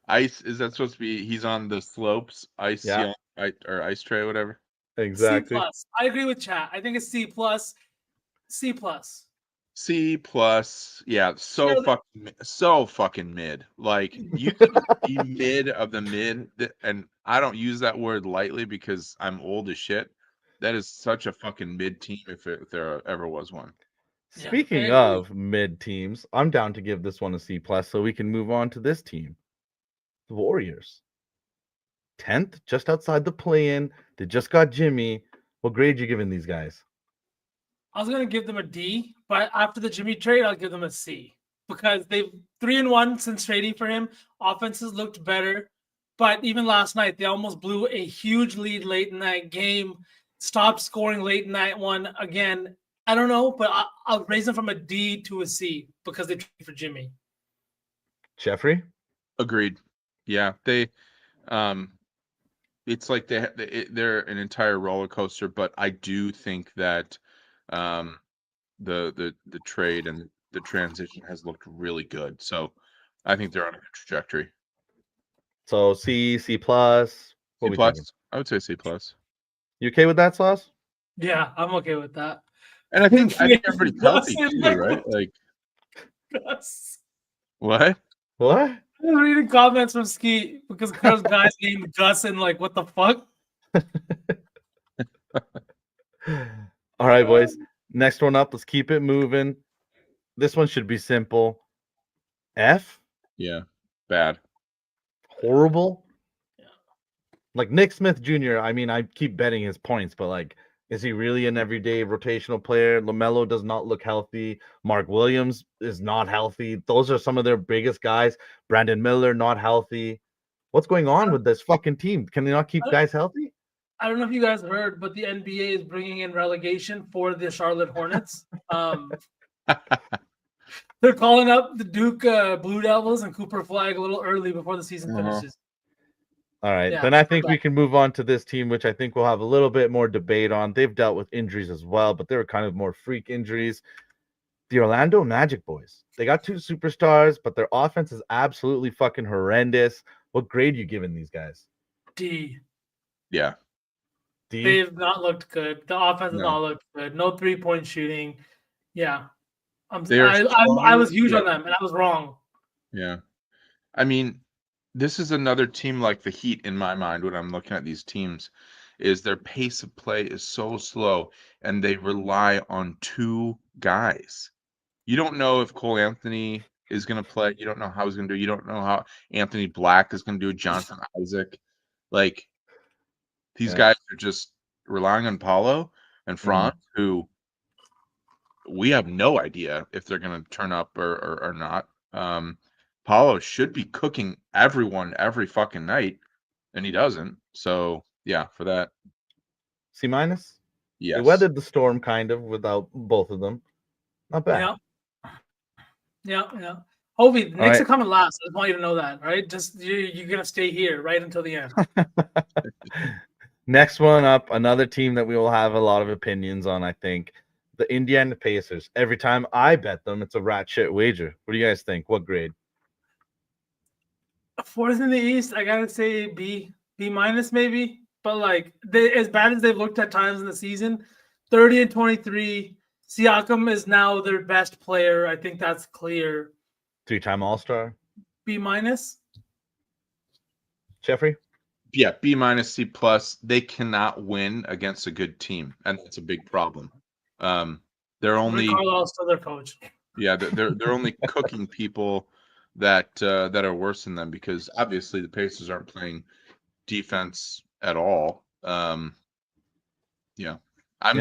Ice, is that supposed to be he's on the slopes? Ice, or ice tray, whatever. Exactly. C+. I agree with chat. I think it's C+. C+. C+. Yeah, so fucking mid. Like, you be mid of the mid, and I don't use that word lightly because I'm old as shit. That is such a fucking mid team if there ever was one. Speaking of mid teams, I'm down to give this one a C+ so we can move on to this team. The Warriors. 10th, just outside the play-in. They just got Jimmy. What grade you giving these guys? I was gonna give them a D, but after the Jimmy trade, I'll give them a C because they've 3-1 since trading for him. Offenses looked better, but even last night they almost blew a huge lead late in that game. Stopped scoring late in that one again. I don't know, but I'll raise them from a D to a C because they traded for Jimmy. Jeffrey? Agreed. Yeah, they it's like they're an entire roller coaster, but I do think that the trade and the transition has looked really good. So I think they're on a good trajectory. So C, C plus. What C we plus. thinking? I would say C plus. You okay with that, Sauce? Yeah, I'm okay with that. And I think everybody's healthy too, right? Like Gus. what? What? I was reading comments from Ski because there's guys named Gus and like, what the fuck? All right, boys. Next one up. Let's keep it moving. This one should be simple. F? Yeah, bad. Horrible? Like Nick Smith Jr., I mean, I keep betting his points, but like, is he really an everyday rotational player? LaMelo does not look healthy. Mark Williams is not healthy. Those are some of their biggest guys. Brandon Miller, not healthy. What's going on with this fucking team? Can they not keep guys healthy? I don't know if you guys heard, but the NBA is bringing in relegation for the Charlotte Hornets. They're calling up the Duke Blue Devils and Cooper Flag a little early before the season finishes. All right, Yeah, then I think we can move on to this team, which I think we'll have a little bit more debate on. They've dealt with injuries as well, but they were kind of more freak injuries. The Orlando Magic boys. They got 2 superstars, but their offense is absolutely fucking horrendous. What grade you giving these guys? D. Yeah. D? They've not looked good. The offense has not looked good. No 3-point shooting. Yeah. I was huge on them, and I was wrong. Yeah. I mean, this is another team like the Heat in my mind when I'm looking at these teams, is their pace of play is so slow and they rely on 2 guys. You don't know if Cole Anthony is going to play. You don't know how he's going to do. You don't know how Anthony Black is going to do. Jonathan Isaac. Like, these guys are just relying on Paulo and Franz, who we have no idea if they're going to turn up or not. Paulo should be cooking everyone every fucking night, and he doesn't. So, yeah, for that. C minus? Yes. They weathered the storm kind of without both of them. Not bad. Yeah. Ovi, the Knicks are coming last. I just want you to know that, right? Just you're gonna stay here right until the end. Next one up, another team that we will have a lot of opinions on, I think. The Indiana Pacers. Every time I bet them, it's a rat shit wager. What do you guys think? What grade? 4th in the East, I gotta say B minus maybe. But like as bad as they've looked at times in the season, 30-23. Siakam is now their best player. I think that's clear. 3-time All-Star. B minus. Jeffrey? Yeah, B minus, C plus. They cannot win against a good team, and that's a big problem. They're only Carlisle's still their coach. Yeah, they're only cooking people that are worse than them, because obviously the Pacers aren't playing defense at all. I'm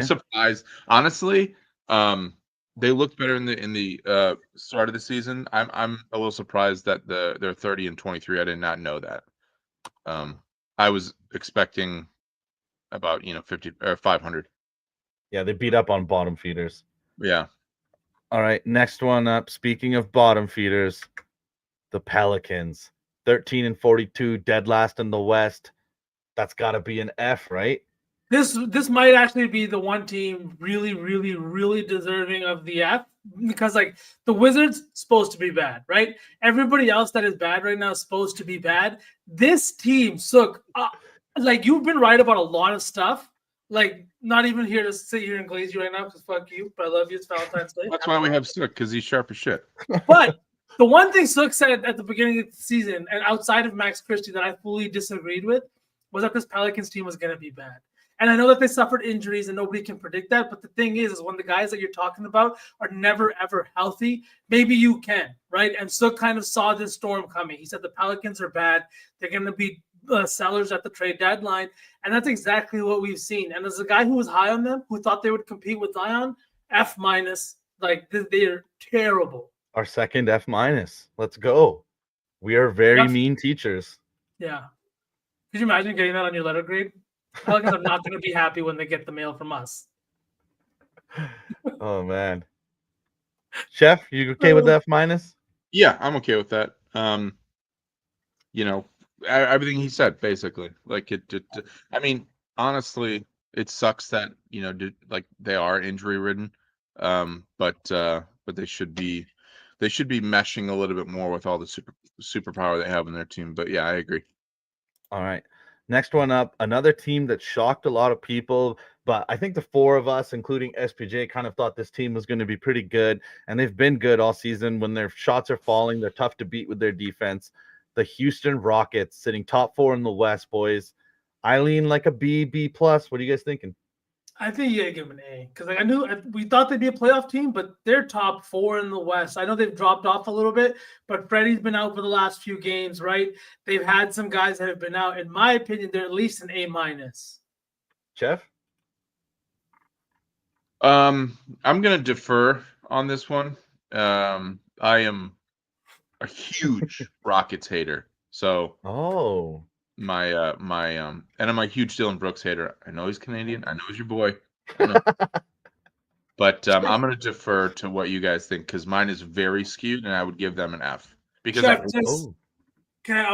surprised, honestly. They looked better in the start of the season. I'm a little surprised that they're 30-23. I did not know that. I was expecting about 50 or 500. Yeah, they beat up on bottom feeders. Yeah. All right, next one up. Speaking of bottom feeders, the Pelicans. 13-42, dead last in the West. That's got to be an F, right? This might actually be the one team really, really, really deserving of the F, because like the Wizards supposed to be bad, right? Everybody else that is bad right now is supposed to be bad. This team, like you've been right about a lot of stuff. Like not even here to sit here and glaze you right now because fuck you, but I love you. It's Valentine's Day. That's why we have Sook, because he's sharp as shit. But the one thing Sook said at the beginning of the season, and outside of Max Christie, that I fully disagreed with, was that this Pelicans team was going to be bad. And I know that they suffered injuries and nobody can predict that. But the thing is when the guys that you're talking about are never, ever healthy, maybe you can, right? And Sook kind of saw this storm coming. He said the Pelicans are bad. They're going to be sellers at the trade deadline. And that's exactly what we've seen. And as a guy who was high on them, who thought they would compete with Zion, F-. Like, they're terrible. Our second F-. Let's go. We are very F- mean teachers. Yeah. Could you imagine getting that on your letter grade? Pelicans are not going to be happy when they get the mail from us. Oh, man. Chef, you okay with F-? Yeah, I'm okay with that. Everything he said, basically. Like I mean, honestly, it sucks that they are injury ridden. But they should be meshing a little bit more with all the superpower they have in their team. But yeah, I agree. All right. Next one up, another team that shocked a lot of people, but I think the four of us, including SPJ, kind of thought this team was going to be pretty good, and they've been good all season. When their shots are falling, they're tough to beat with their defense. The Houston Rockets sitting top 4 in the West, boys. I lean like a B+. What are you guys thinking? I think you gotta give them an A because we thought they'd be a playoff team, but they're top 4 in the West. I know they've dropped off a little bit, but Freddie's been out for the last few games, right? They've had some guys that have been out. In my opinion, they're at least an A-. Jeff? I'm gonna defer on this one. I am a huge Rockets hater, so and I'm a huge Dylan Brooks hater. I know he's Canadian. I know he's your boy. But I'm going to defer to what you guys think because mine is very skewed, and I would give them an F. Because I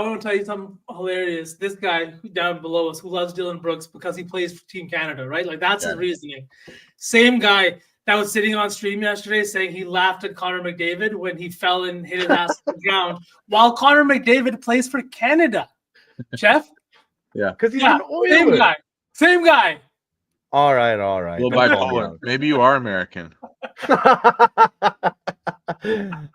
want to tell you something hilarious. This guy down below us who loves Dylan Brooks because he plays for Team Canada, right? Like that's his reasoning. Same guy that was sitting on stream yesterday saying he laughed at Connor McDavid when he fell and hit his ass on the ground while Connor McDavid plays for Canada. Jeff? Yeah. Because he's an Oiler. Same guy. All right. Well, bipolar. Maybe you are American.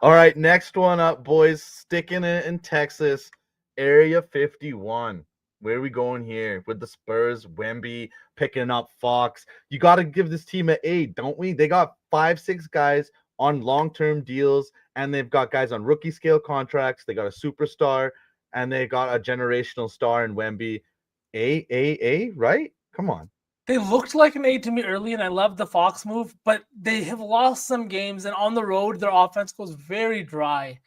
All right, next one up, boys. Sticking it in Texas, Area 51. Where are we going here? With the Spurs, Wemby, picking up Fox. You got to give this team an A, don't we? They got 5-6 guys on long-term deals, and they've got guys on rookie scale contracts. They got a superstar, and they got a generational star in Wemby. A, right? Come on. They looked like an A to me early, and I loved the Fox move, but they have lost some games, and on the road, their offense goes very dry.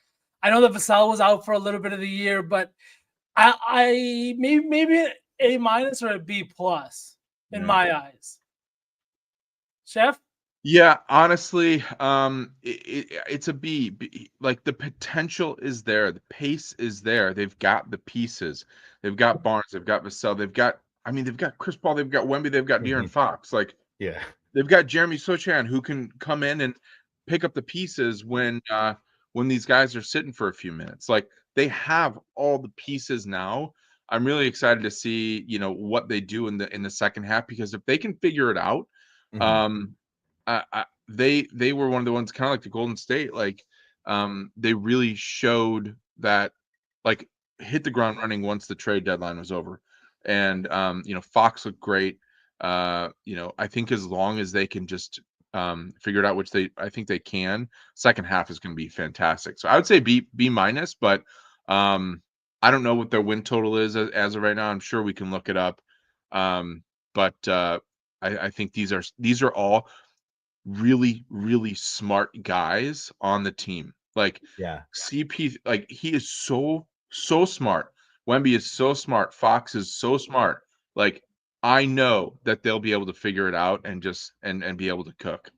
I know that Vassell was out for a little bit of the year, but I maybe A- or a B+ in my eyes. Chef? Yeah, honestly, it's a B. Like the potential is there, the pace is there. They've got the pieces. They've got Barnes. They've got Vassell. They've got Chris Paul. They've got Wemby. They've got De'Aaron Fox. Like, yeah, they've got Jeremy Sochan who can come in and pick up the pieces when these guys are sitting for a few minutes. Like, they have all the pieces now. I'm really excited to see what they do in the second half, because if they can figure it out, they were one of the ones, kind of like the Golden State, like they really showed that, like, hit the ground running once the trade deadline was over. And Fox looked great. I think as long as they can just figure it out, which I think they can, second half is going to be fantastic. So I would say B-, but I don't know what their win total is as of right now. I'm sure we can look it up. But I think these are all really, really smart guys on the team. Like, CP, like, he is so smart. Wemby is so smart. Fox is so smart. Like, I know that they'll be able to figure it out and just and be able to cook.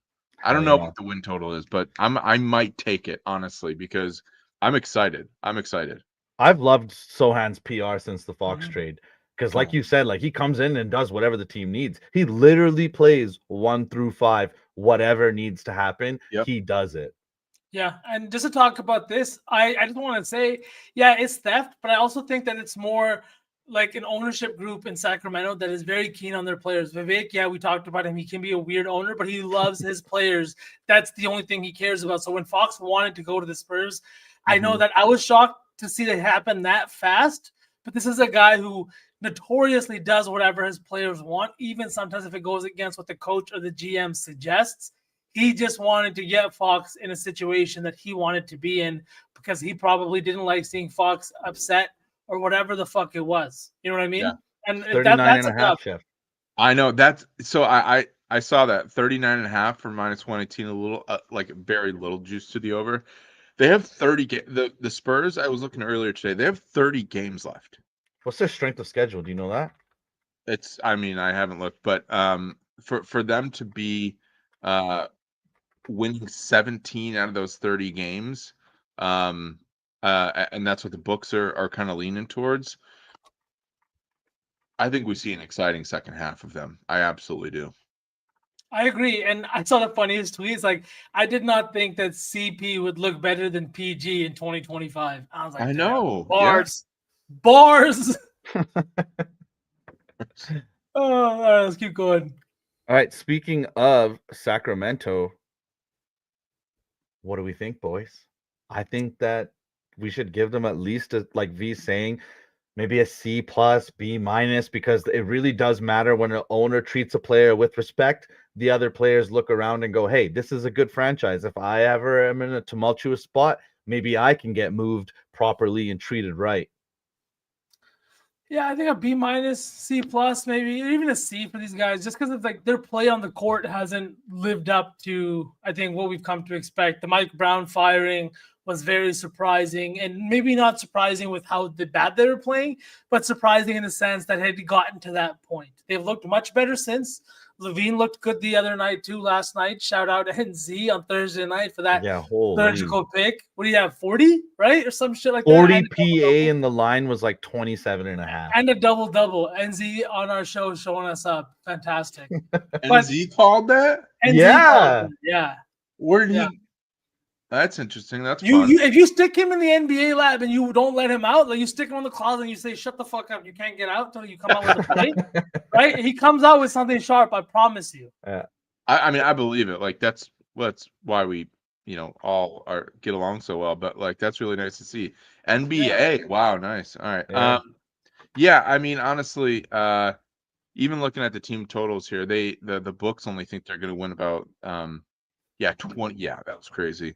I don't know what the win total is, but I might take it, honestly, because I'm excited. I've loved Sohan's PR since the Fox trade. Because like you said, like, he comes in and does whatever the team needs. He literally plays 1 through 5, whatever needs to happen. He does it. Yeah, and just to talk about this, I just want to say, yeah, it's theft, but I also think that it's more like an ownership group in Sacramento that is very keen on their players. Vivek, yeah, we talked about him. He can be a weird owner, but he loves his players. That's the only thing he cares about. So when Fox wanted to go to the Spurs, I know that I was shocked to see that happen that fast, but this is a guy who notoriously does whatever his players want, even sometimes if it goes against what the coach or the GM suggests. He just wanted to get Fox in a situation that he wanted to be in because he probably didn't like seeing Fox upset or whatever the fuck it was. You know what I mean? Yeah. And 39 that's and a half, Chef. I know that's so I saw that 39 and a half for minus 118, a little like very little juice to the over. They have 30 the Spurs, I was looking earlier today. They have 30 games left. What's their strength of schedule? Do you know that? It's I mean, I haven't looked, but for them to be winning 17 out of those 30 games, and that's what the books are kind of leaning towards. I think we see an exciting second half of them. I absolutely do. I agree. And I saw the funniest tweets. Like, I did not think that CP would look better than PG in 2025. I was like, I damn, know. bars. Bars. All right, let's keep going. All right. Speaking of Sacramento, what do we think, boys? I think that we should give them at least like V saying, maybe a C plus, B minus, because it really does matter when an owner treats a player with respect. The other players look around and go, hey, this is a good franchise. If I ever am in a tumultuous spot, maybe I can get moved properly and treated right. Yeah, I think a B minus, C plus, maybe even a C for these guys, just because it's like their play on the court hasn't lived up to, I think, what we've come to expect. The Mike Brown firing was very surprising, and maybe not surprising with how bad they were playing, but surprising in the sense that had gotten to that point. They've looked much better since. Levine looked good the other night too. Last night, shout out to NZ on Thursday night for that surgical pick. What do you have, 40, right? Or some shit like 40 that. 40 PA, and the line was like 27 and a half. And a double-double. NZ on our show showing us up. Fantastic. NZ called that? NZ yeah. called it. Yeah. Where did he? That's interesting. That's you, fun. if you stick him in the NBA lab and you don't let him out, like you stick him in the closet and you say, shut the fuck up, you can't get out until you come out with a play, right? He comes out with something sharp, I promise you. Yeah. I mean, I believe it. Like that's why we, all get along so well. But like that's really nice to see. NBA, wow, nice. All right. Yeah. I mean, honestly, even looking at the team totals here, the books only think they're going to win about 20. Yeah, that was crazy.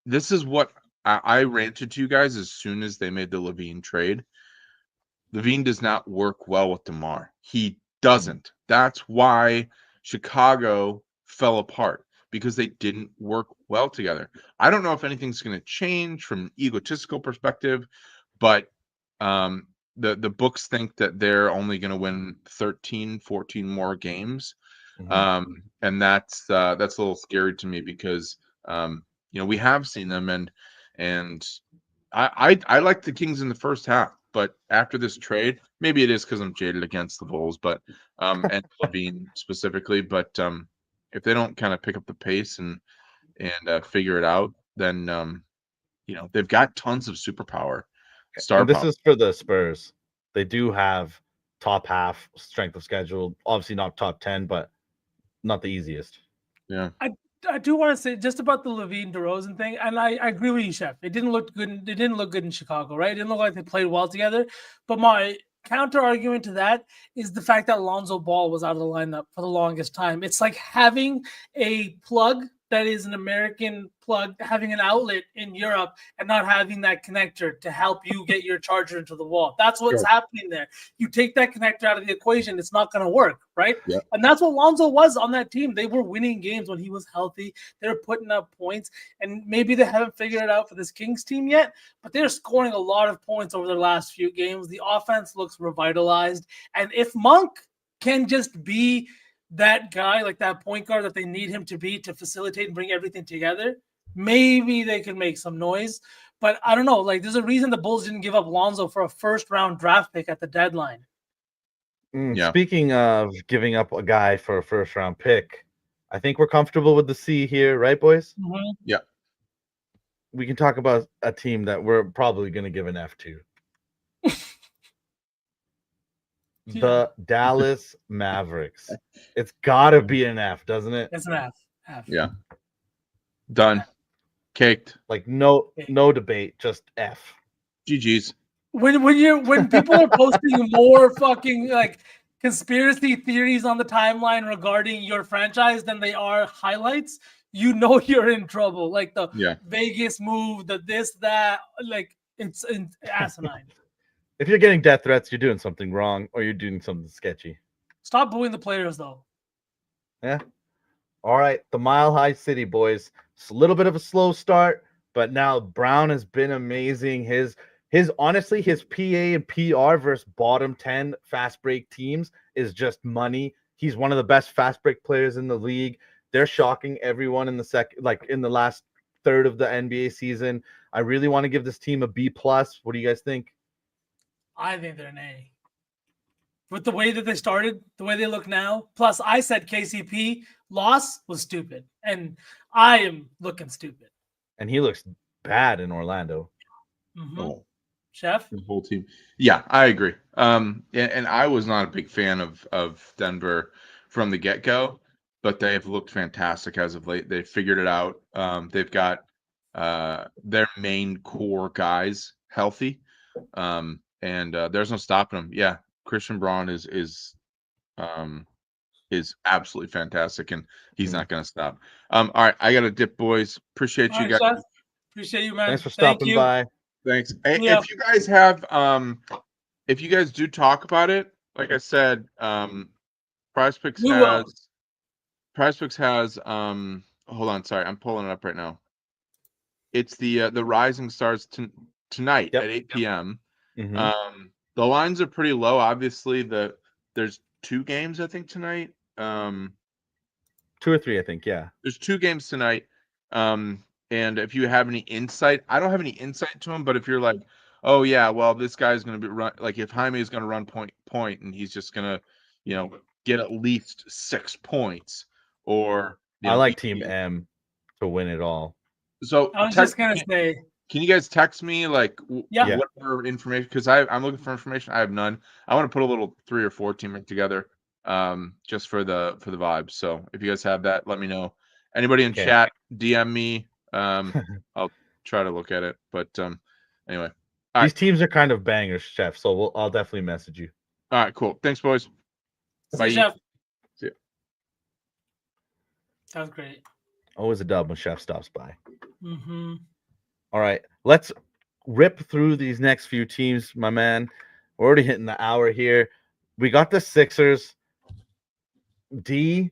This is what I ranted to you guys as soon as they made the Levine trade. Levine does not work well with DeMar. He doesn't. That's why Chicago fell apart, because they didn't work well together. I don't know if anything's going to change from an egotistical perspective, but the books think that they're only going to win 13, 14 more games. Mm-hmm. And that's a little scary to me because we have seen them, and I like the Kings in the first half, but after this trade, maybe it is because I'm jaded against the Bulls, but and Levine specifically, but if they don't kind of pick up the pace and figure it out, then they've got tons of superpower. And this is for the Spurs. They do have top half strength of schedule, obviously not top 10, but not the easiest. Yeah. I do want to say just about the Levine DeRozan thing, and I agree with you, Chef. It didn't look good. It didn't look good in Chicago, right? It didn't look like they played well together. But my counter argument to that is the fact that Lonzo Ball was out of the lineup for the longest time. It's like having a plug that is an American plug, having an outlet in Europe and not having that connector to help you get your charger into the wall. That's what's happening there. You take that connector out of the equation, it's not going to work, right? Yep. And that's what Lonzo was on that team. They were winning games when he was healthy. They were putting up points, and maybe they haven't figured it out for this Kings team yet, but they're scoring a lot of points over their last few games. The offense looks revitalized, and if Monk can just be that guy, like that point guard that they need him to be to facilitate and bring everything together, maybe they can make some noise. But I don't know. Like, there's a reason the Bulls didn't give up Lonzo for a first-round draft pick at the deadline. Speaking of giving up a guy for a first-round pick, I think we're comfortable with the C here, right, boys? Mm-hmm. Yeah. We can talk about a team that we're probably going to give an F to. The Dallas Mavericks. It's got to be an F, doesn't it? It's an F. Yeah. Done. Caked. Like no debate, just F. GG's. when people are posting more fucking like conspiracy theories on the timeline regarding your franchise than they are highlights, you know you're in trouble. Like the Yeah. Vegas move, the this, that, like it's asinine. If you're getting death threats, you're doing something wrong or you're doing something sketchy. Stop booing the players though. Yeah. All right. The Mile High City boys. It's a little bit of a slow start, but now Brown has been amazing. His honestly, his PA and PR versus bottom 10 fast break teams is just money. He's one of the best fast break players in the league. They're shocking everyone in the last third of the NBA season. I really want to give this team a B plus. What do you guys think? I think they're an A. With the way that they started, the way they look now. Plus, I said KCP loss was stupid, and I am looking stupid. And he looks bad in Orlando. Mm-hmm. Oh, Chef? the whole team. Yeah, I agree. And I was not a big fan of Denver from the get-go, but they have looked fantastic as of late. They've figured it out. They've got their main core guys healthy. And there's no stopping them. Yeah, Christian Braun is absolutely fantastic, and he's not going to stop. All right, I got to dip, boys. Appreciate All you right, guys. Chef. Appreciate you, man. Thanks for Thank stopping you. by. Thanks. Hey, Yeah. if you guys have, if you guys do talk about it, like I said, PrizePicks We will. has, hold on, sorry, I'm pulling it up right now. It's the Rising Stars tonight Yep. at 8 p.m. Mhm. The lines are pretty low. Obviously, there's 2 games I think tonight. 2 or 3, I think. Yeah. There's 2 games tonight. And if you have any insight, I don't have any insight to him, but if you're like, oh yeah, well, this guy's gonna be run, like if Jaime is gonna run point and he's just gonna, get at least 6 points, or I like Team M to win it all. So I was just gonna say, can you guys text me like Yeah. whatever information? Because I'm looking for information. I have none. I want to put a little 3 or 4 team together, just for the vibes. So if you guys have that, let me know. Anybody in Okay. chat, DM me. I'll try to look at it. But anyway, all These right, teams are kind of bangers, Chef. So I'll definitely message you. all right, cool. Thanks, boys. see you, Chef. See ya. That was great. Always a dub when Chef stops by. Mm-hmm. All right, let's rip through these next few teams, my man. We're already hitting the hour here. We got the Sixers. D,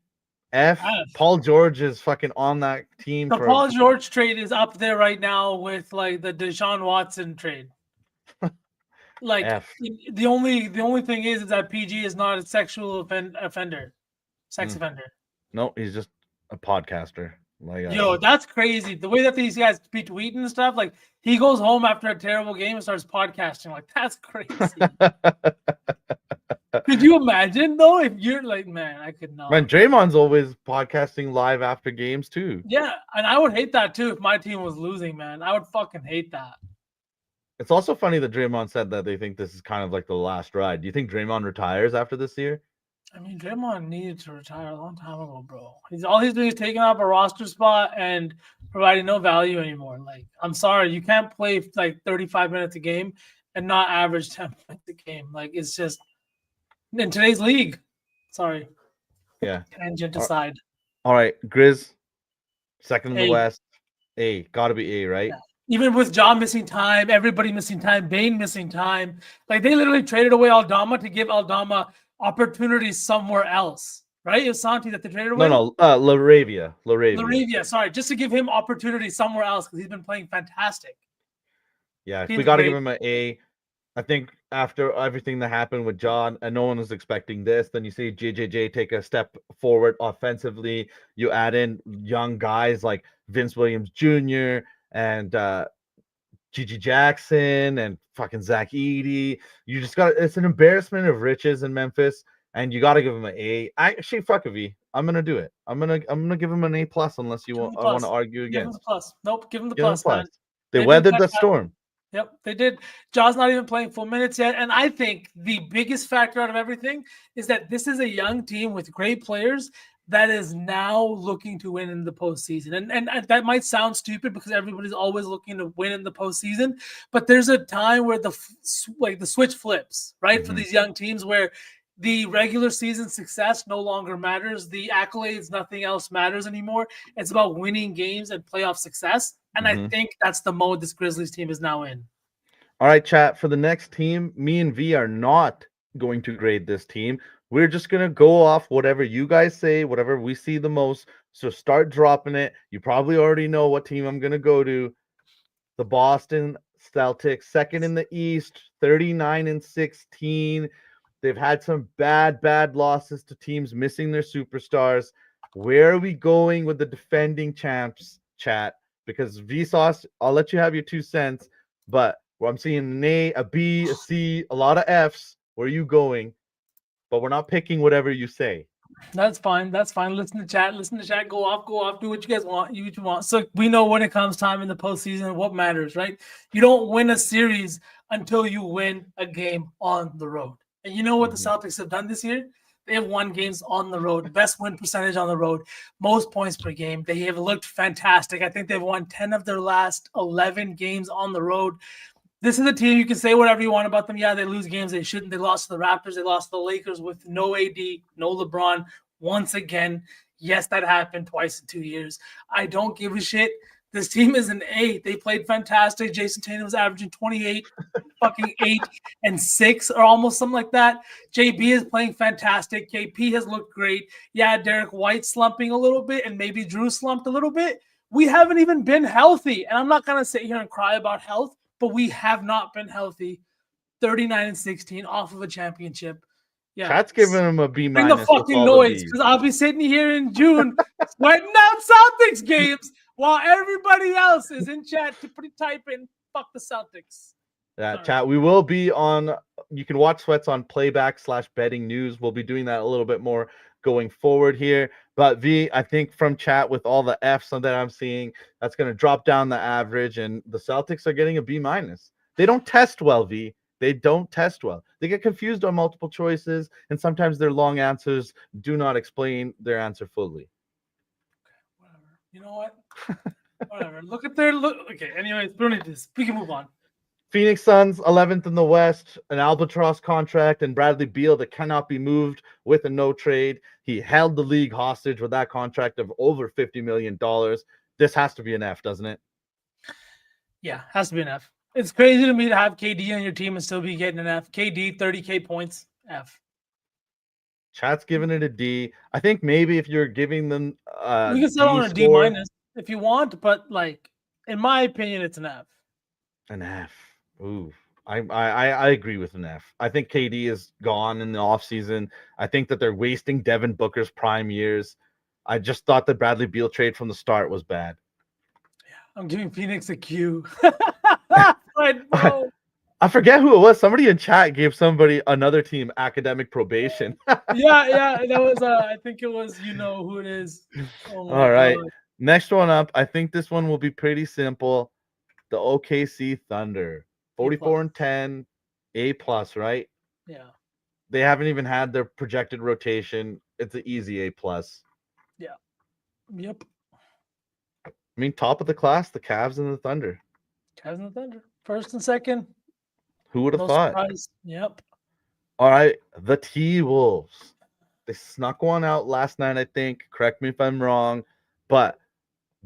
F. Paul George is fucking on that team. The Paul George trade is up there right now with like the Deshaun Watson trade. Like F. the only thing is that PG is not a sexual offender, sex offender. No, he's just a podcaster. Like, Yo, that's crazy. The way that these guys be tweeting and stuff, like he goes home after a terrible game and starts podcasting. Like that's crazy. Could you imagine though if you're like, man, I could not. Man, Draymond's always podcasting live after games too. Yeah, and I would hate that too if my team was losing, man. I would fucking hate that. It's also funny that Draymond said that they think this is kind of like the last ride. Do you think Draymond retires after this year? I mean, Draymond needed to retire a long time ago, bro. All he's doing is taking up a roster spot and providing no value anymore. Like, I'm sorry, you can't play like 35 minutes a game and not average 10 points a game. Like, it's just in today's league. Sorry. Yeah. Tangent aside. All right, Grizz, second in the A. West. A, gotta be A, right? Yeah. Even with John missing time, everybody missing time, Bane missing time. Like, they literally traded away Aldama to give Aldama opportunities somewhere else, right? It was Santi that they traded away. No, Laravia. Sorry, just to give him opportunities somewhere else because he's been playing fantastic. Yeah, we got to give him an A. I think after everything that happened with John, and no one was expecting this, then you see JJJ take a step forward offensively. You add in young guys like Vince Williams Jr. and Gigi Jackson and fucking Zach Edey. You just got it's an embarrassment of riches in Memphis, and you got to give him an A. Actually, fuck a V. I'm gonna do it. I'm gonna give him an A plus unless you want to argue against. Give him the plus. Nope, give him the Give plus. Man. They weathered the storm. Yep, they did. Jaw's not even playing full minutes yet. And I think the biggest factor out of everything is that this is a young team with great players that is now looking to win in the postseason. And that might sound stupid because everybody's always looking to win in the postseason, but there's a time where the switch flips, right? For these young teams where the regular season success no longer matters. The accolades, nothing else matters anymore. It's about winning games and playoff success. And I think that's the mode this Grizzlies team is now in. All right, chat. For the next team, me and V are not going to grade this team. We're just going to go off whatever you guys say, whatever we see the most. So start dropping it. You probably already know what team I'm going to go to. The Boston Celtics, second in the East, 39-16. They've had some bad losses to teams missing their superstars. Where are we going with the defending champs, chat? Because Vsauce, I'll let you have your 2 cents, but I'm seeing an A, a B, a C, a lot of Fs. Where are you going? But we're not picking whatever you say. That's fine. That's fine. Listen to chat. Go off. Do what you guys want. You want. So we know when it comes time in the postseason, what matters, right? You don't win a series until you win a game on the road. And you know what the Celtics have done this year? They have won games on the road, best win percentage on the road, most points per game. They have looked fantastic. I think they've won 10 of their last 11 games on the road. This is a team you can say whatever you want about them. Yeah, they lose games they shouldn't. They lost to the Raptors. They lost to the Lakers with no AD, no LeBron. Once again, yes, that happened twice in 2 years. I don't give a shit. This team is an A. They played fantastic. Jason Tatum was averaging 28, fucking 8 and 6 or almost something like that. JB is playing fantastic. KP has looked great. Yeah, Derek White slumping a little bit and maybe Drew slumped a little bit. We haven't even been healthy. And I'm not going to sit here and cry about health, but we have not been healthy. 39-16 off of a championship. Yeah, Chat's giving him a B bring minus. the fucking noise because I'll be sitting here in June sweating out Celtics games while everybody else is in chat to type in fuck the Celtics. Yeah, Sorry. chat. We will be on. You can watch Sweats on playback/betting news. We'll be doing that a little bit more going forward here. But V, I think from chat with all the Fs that I'm seeing, that's going to drop down the average, and the Celtics are getting a B minus. They don't test well, V. They don't test well. They get confused on multiple choices, and sometimes their long answers do not explain their answer fully. Whatever. You know what? Whatever. Look at their look. Okay. Anyways, we can move on. Phoenix Suns, 11th in the West, an albatross contract, and Bradley Beal that cannot be moved with a no trade. He held the league hostage with that contract of over $50 million. This has to be an F, doesn't it? Yeah, has to be an F. It's crazy to me to have KD on your team and still be getting an F. KD, 30K points, F. Chat's giving it a D. I think maybe if you're giving them you can settle on a D minus if you want, but like in my opinion, it's an F. An F. Ooh. I agree with an F. I think KD is gone in the offseason. I think that they're wasting Devin Booker's prime years. I just thought the Bradley Beal trade from the start was bad. Yeah, I'm giving Phoenix a Q. I forget who it was. Somebody in chat gave somebody another team academic probation. yeah, that was I think it was who it is. Oh all right. God. Next one up. I think this one will be pretty simple. The OKC Thunder. 44-10, A+, right? Yeah. They haven't even had their projected rotation. It's an easy A+. Yeah. Yep. I mean, top of the class, the Cavs and the Thunder. Cavs and the Thunder. First and second. Who would have thought? Surprise. Yep. All right. The T-Wolves. They snuck one out last night, I think. Correct me if I'm wrong. But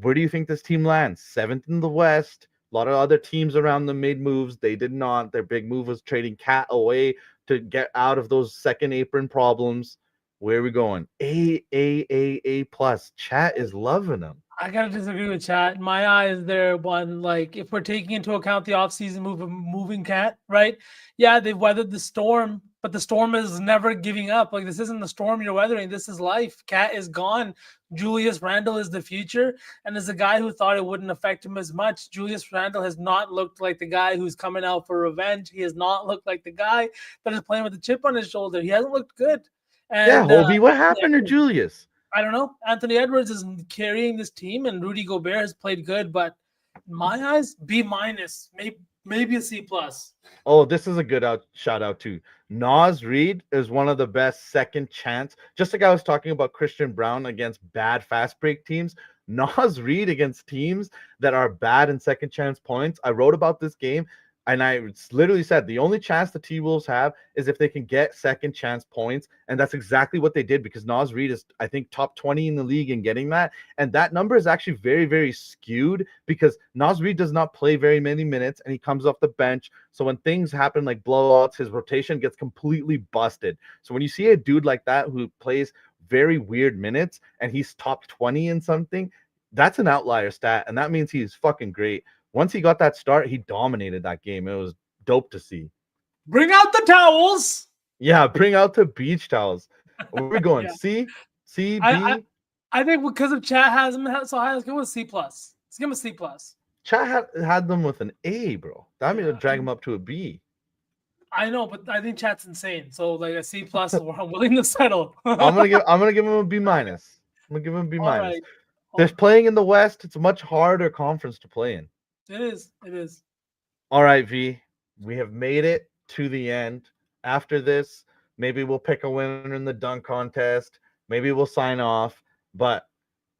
where do you think this team lands? 7th in the West. A lot of other teams around them made moves. They did not. Their big move was trading Cat away to get out of those second apron problems. Where are we going? A+. Chat is loving them. I gotta disagree with chat. In my eyes, they're one, like, if we're taking into account the offseason move of moving Cat, right? Yeah, they've weathered the storm, but the storm is never giving up. Like, this isn't the storm you're weathering. This is life. Cat is gone. Julius Randle is the future. And as a guy who thought it wouldn't affect him as much, Julius Randle has not looked like the guy who's coming out for revenge. He has not looked like the guy that is playing with a chip on his shoulder. He hasn't looked good. And, yeah, Hobie, what happened to Julius? I don't know. Anthony Edwards is carrying this team, and Rudy Gobert has played good, but in my eyes, B minus, maybe Maybe a C plus. Oh, this is a good shout out too. Nas Reed is one of the best second chance. Just like I was talking about Christian Brown against bad fast break teams, Nas Reed against teams that are bad in second chance points. I wrote about this game and I literally said the only chance the T Wolves have is if they can get second chance points. And that's exactly what they did because Nas Reed is, I think, top 20 in the league in getting that. And that number is actually very, very skewed because Nas Reed does not play very many minutes and he comes off the bench. So when things happen like blowouts, his rotation gets completely busted. So when you see a dude like that who plays very weird minutes and he's top 20 in something, that's an outlier stat. And that means he's fucking great. Once he got that start, he dominated that game. It was dope to see. Bring out the towels. Yeah, bring out the beach towels. Where are we going? Yeah. C? C, B? I think because of chat has him so high, let's go with C plus. Let's give him a C plus. Chat had them with an A, bro. That means Yeah. drag him up to a B. I know, but I think chat's insane. So like a C plus, I'm willing to settle. I'm gonna give him a B minus. I'm gonna give him a B All minus. right. They're playing in the West. It's a much harder conference to play in. It is. It is. All right, V. We have made it to the end. After this, maybe we'll pick a winner in the dunk contest. Maybe we'll sign off. But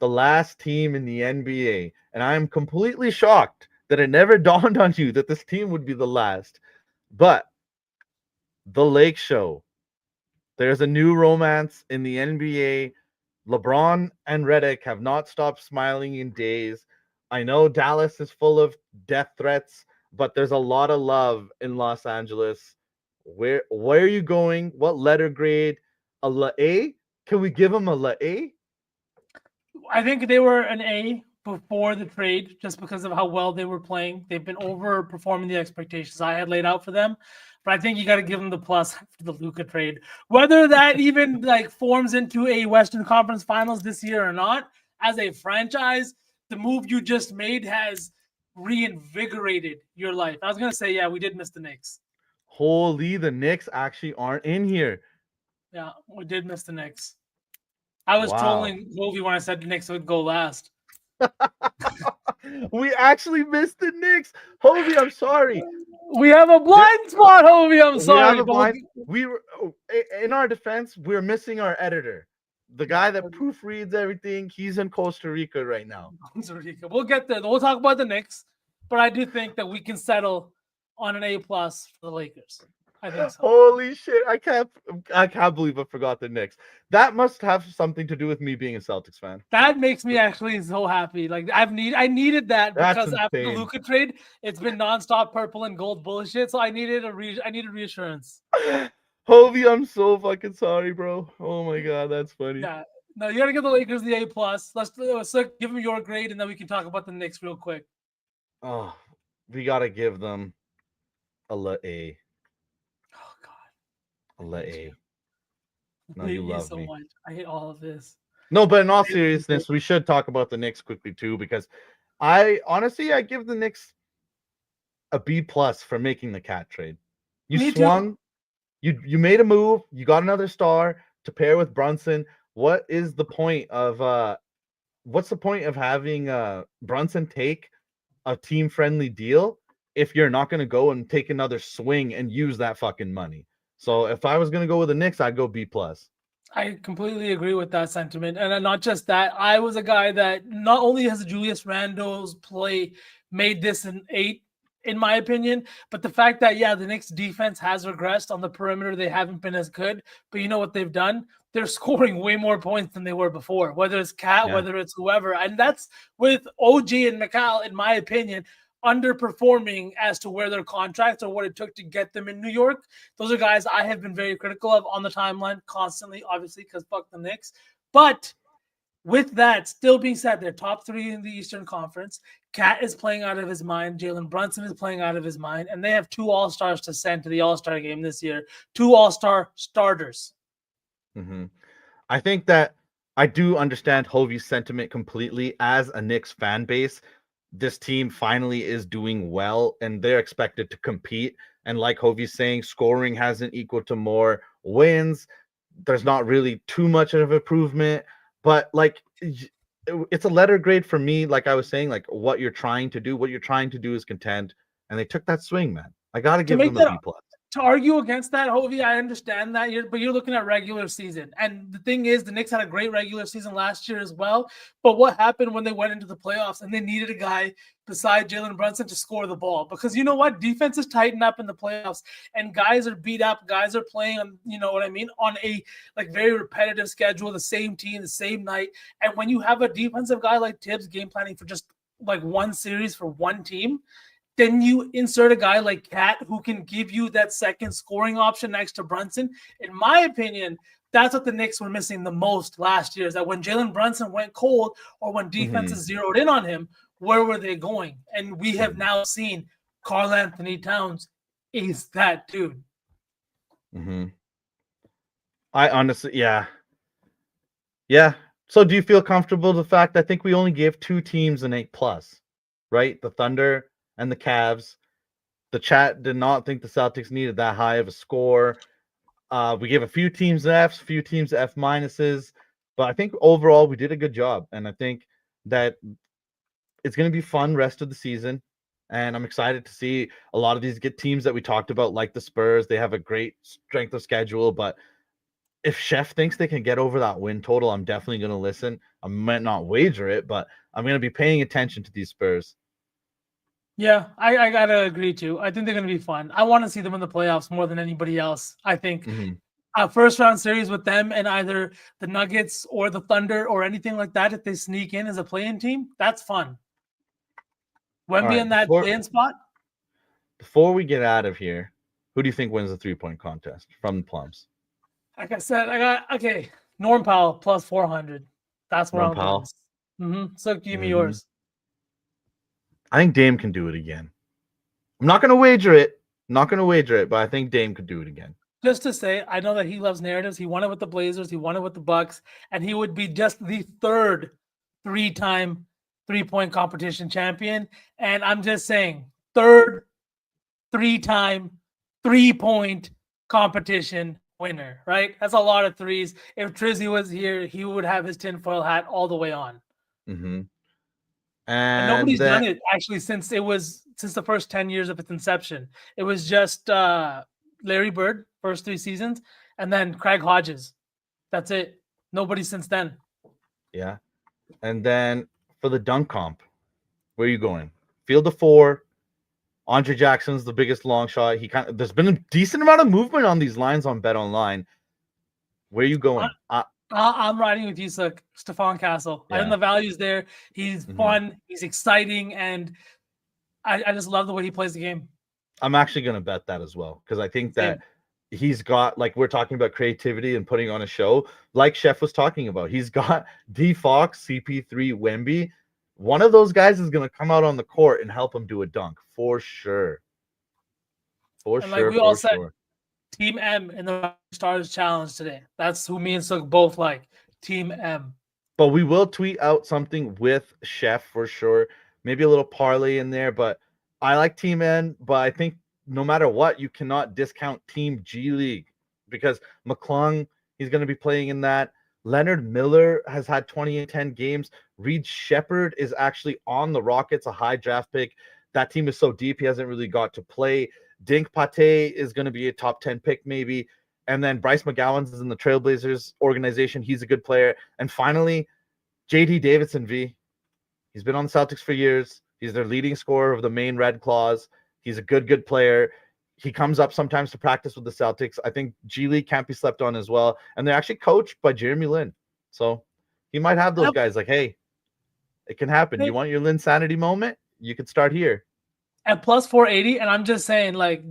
the last team in the NBA, and I am completely shocked that it never dawned on you that this team would be the last. But the Lake Show. There's a new romance in the NBA. LeBron and Redick have not stopped smiling in days. I know Dallas is full of death threats, but there's a lot of love in Los Angeles. Where are you going? What letter grade? A La A? Can we give them a La A? I think they were an A before the trade just because of how well they were playing. They've been overperforming the expectations I had laid out for them. But I think you got to give them the plus for the Luka trade. Whether that even like forms into a Western Conference Finals this year or not, as a franchise, the move you just made has reinvigorated your life. I was gonna say, yeah, we did miss the Knicks. Holy, the Knicks actually aren't in here. Yeah, we did miss the Knicks. I was trolling Hovey when I said the Knicks would go last. We actually missed the Knicks. Hovey, I'm sorry. We have a blind spot, Hovey. I'm sorry. We were in our defense, we're missing our editor. The guy that proofreads everything, he's in Costa Rica right now. Costa Rica. We'll get there. We'll talk about the Knicks, but I do think that we can settle on an A plus for the Lakers. I think so. Holy shit! I can't believe I forgot the Knicks. That must have something to do with me being a Celtics fan. That makes me actually so happy. Like I needed that because That's after the insane. Luka trade, it's been nonstop purple and gold bullshit. So I needed reassurance. Hovey, I'm so fucking sorry, bro. Oh my god, that's funny. Yeah. No, you gotta give the Lakers the A plus. Let's give them your grade, and then we can talk about the Knicks real quick. Oh, we gotta give them a La A. Oh God. A La A. No, I hate you love so me. much. I hate all of this. No, but in all seriousness, we should talk about the Knicks quickly too, because I give the Knicks a B plus for making the Cat trade. You swung, you made a move, you got another star to pair with Brunson. What's the point of having Brunson take a team-friendly deal if you're not gonna go and take another swing and use that fucking money? So if I was gonna go with the Knicks, I'd go B plus. I completely agree with that sentiment. And not just that, I was a guy that not only has Julius Randle's play made this an 8, in my opinion, but the fact that, yeah, the Knicks defense has regressed on the perimeter. They haven't been as good, but you know what they've done? They're scoring way more points than they were before, whether it's Cat, whether it's whoever. And that's with OG and McCall, in my opinion, underperforming as to where their contracts or what it took to get them in New York. Those are guys I have been very critical of on the timeline constantly, obviously, because fuck the Knicks. But with that still being said, they're top 3 in the Eastern Conference. Cat is playing out of his mind. Jalen Brunson is playing out of his mind. And they have 2 All-Stars to send to the All-Star game this year. 2 All-Star starters. Mm-hmm. I think that I do understand Hovey's sentiment completely. As a Knicks fan base, this team finally is doing well and they're expected to compete. And like Hovey's saying, scoring hasn't equaled to more wins. There's not really too much of improvement, but like it's a letter grade for me. Like I was saying, like what you're trying to do is contend. and they took that swing, man. I got to To give make them a that B plus. to argue against that, Hovey, I understand that, but you're looking at regular season. And the thing is, the Knicks had a great regular season last year as well. But what happened when they went into the playoffs and they needed a guy beside Jalen Brunson to score the ball? Because you know what? Defenses tighten up in the playoffs and guys are beat up. Guys are playing on, you know what I mean, on a like very repetitive schedule, the same team, the same night. And when you have a defensive guy like Tibbs game planning for just like one series for one team, then you insert a guy like Cat who can give you that second scoring option next to Brunson. In my opinion, that's what the Knicks were missing the most last year, is that when Jalen Brunson went cold or when defenses zeroed in on him, where were they going? And we have now seen Karl Anthony Towns is that dude. I honestly, yeah. So do you feel comfortable with the fact I think we only gave 2 teams an 8+, right? The Thunder and the Cavs. The chat did not think the Celtics needed that high of a score. We gave a few teams Fs, a few teams F minuses, but I think overall we did a good job. And I think that it's going to be fun rest of the season. And I'm excited to see a lot of these good teams that we talked about, like the Spurs. They have a great strength of schedule, but if Chef thinks they can get over that win total, I'm definitely going to listen. I might not wager it, but I'm going to be paying attention to these Spurs. Yeah, I gotta agree too. I think they're gonna be fun. I want to see them in the playoffs more than anybody else. I think a first round series with them and either the Nuggets or the Thunder or anything like that, if they sneak in as a play-in team, that's fun. Wemby in that play-in spot. Before we get out of here, who do you think wins the 3-point contest from the Plums? Like I said, I got Norm Powell plus 400. That's where I'm going. So give me yours. I think Dame can do it again. I'm not going to wager it. But I think Dame could do it again. Just to say, I know that he loves narratives. He won it with the Blazers. He won it with the Bucks. And he would be just the third 3-time 3-point competition champion. And I'm just saying, third 3-time 3-point competition winner, right? That's a lot of threes. If Trizzy was here, he would have his tinfoil hat all the way on. And nobody's done it actually since the first 10 years of its inception. It was just Larry Bird first 3 seasons, and then Craig Hodges. That's it. Nobody since then. Yeah. And then for the dunk comp, where are you going? Field of 4. Andre Jackson's the biggest long shot. There's been a decent amount of movement on these lines on BetOnline. Where are you going? I'm riding with you, Stephon Castle. Yeah. I think the value's there. He's fun. He's exciting, and I just love the way he plays the game. I'm actually going to bet that as well because I think that he's got, like, we're talking about creativity and putting on a show, like Chef was talking about. He's got D Fox, CP3, Wemby. One of those guys is going to come out on the court and help him do a dunk for sure. For sure. Team M in the Stars Challenge today. That's who me and Sook both like. Team M. But we will tweet out something with Chef for sure. Maybe a little parlay in there. But I like Team N. But I think no matter what, you cannot discount Team G League because McClung, he's going to be playing in that. Leonard Miller has had 20 and 10 games. Reed Shepherd is actually on the Rockets, a high draft pick. That team is so deep, he hasn't really got to play. Dink Pate is going to be a top 10 pick maybe. And then Bryce McGowan's is in the Trailblazers organization. He's a good player. And finally, JD Davidson, V. He's been on the Celtics for years. He's their leading scorer of the main Red Claws. He's a good player. He comes up sometimes to practice with the Celtics. I think G League can't be slept on as well. And they're actually coached by Jeremy Lin. So he might have those guys like, hey, it can happen. You want your Lin sanity moment? You can start here. At plus 480, and I'm just saying, like,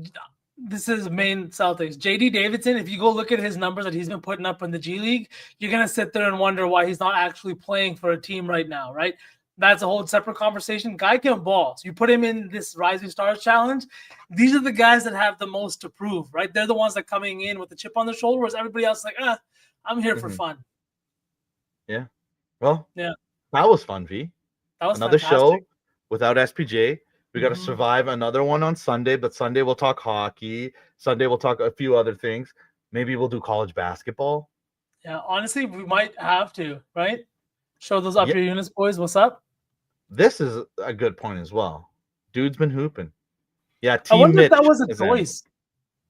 this is main Celtics. JD Davidson, if you go look at his numbers that he's been putting up in the G League, you're going to sit there and wonder why he's not actually playing for a team right now, right? That's a whole separate conversation. Guy can ball. So you put him in this Rising Stars Challenge. These are the guys that have the most to prove, right? They're the ones that are coming in with the chip on their shoulder, whereas everybody else is like, I'm here for fun. Yeah. Well, yeah, that was fun, V. That was another fantastic. show without SPJ. We got to survive another one on Sunday, but Sunday we'll talk hockey. Sunday we'll talk a few other things. Maybe we'll do college basketball. Yeah, honestly, we might have to, right? Show those up your units, boys. What's up? This is a good point as well. Dude's been hooping. Yeah, I Team wonder if Mitch that was a is in. choice.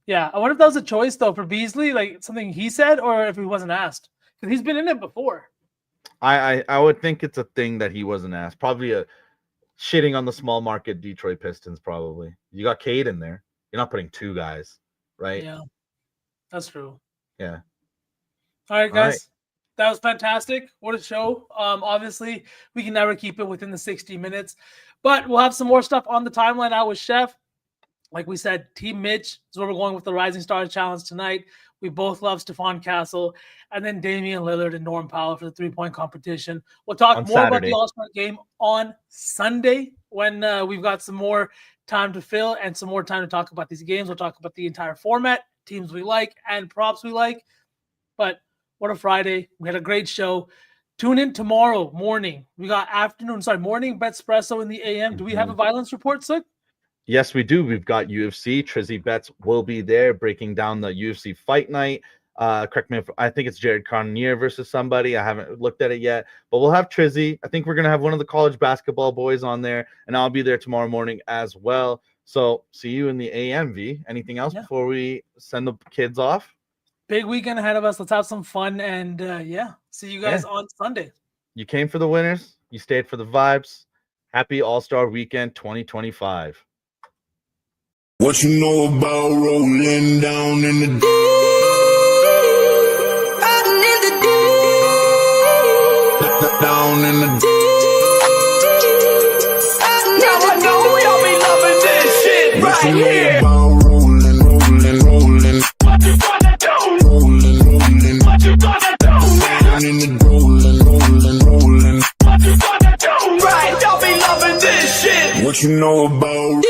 Yeah, I wonder if that was a choice though for Beasley, like something he said, or if he wasn't asked because he's been in it before. I would think it's a thing that he wasn't asked. Probably a shitting on the small market Detroit Pistons. Probably you got Cade in there. You're not putting two guys, right? Yeah, that's true. Yeah. All right, All right. guys. That was fantastic. What a show. Obviously, we can never keep it within the 60 minutes, but we'll have some more stuff on the timeline out with Chef. Like we said, Team Mitch is where we're going with the Rising Stars Challenge tonight. We both love Stephon Castle, and then Damian Lillard and Norm Powell for the three-point competition. We'll talk On more about Saturday. the All-Star game on Sunday when we've got some more time to fill and some more time to talk about these games. We'll talk about the entire format, teams we like, and props we like. But what a Friday. We had a great show. Tune in tomorrow morning. We got morning Betspresso in the AM. Do we have a violence report, Suk? Yes, we do. We've got UFC. Trizzy Betts will be there breaking down the UFC fight night. Correct me if I think it's Jared Cannonier versus somebody. I haven't looked at it yet, but we'll have Trizzy. I think we're going to have one of the college basketball boys on there, and I'll be there tomorrow morning as well. So see you in the AMV. Anything else before we send the kids off? Big weekend ahead of us. Let's have some fun and see you guys on Sunday. You came for the winners. You stayed for the vibes. Happy All-Star Weekend 2025. What you know about rolling down in the deep? Riding in the deep. Down in the deep. Now I know y'all be loving this shit right here. About rolling. What you gonna do? Rolling. What you gonna do? Down in the rolling. What you gonna do? Right, y'all be loving this shit. What you know about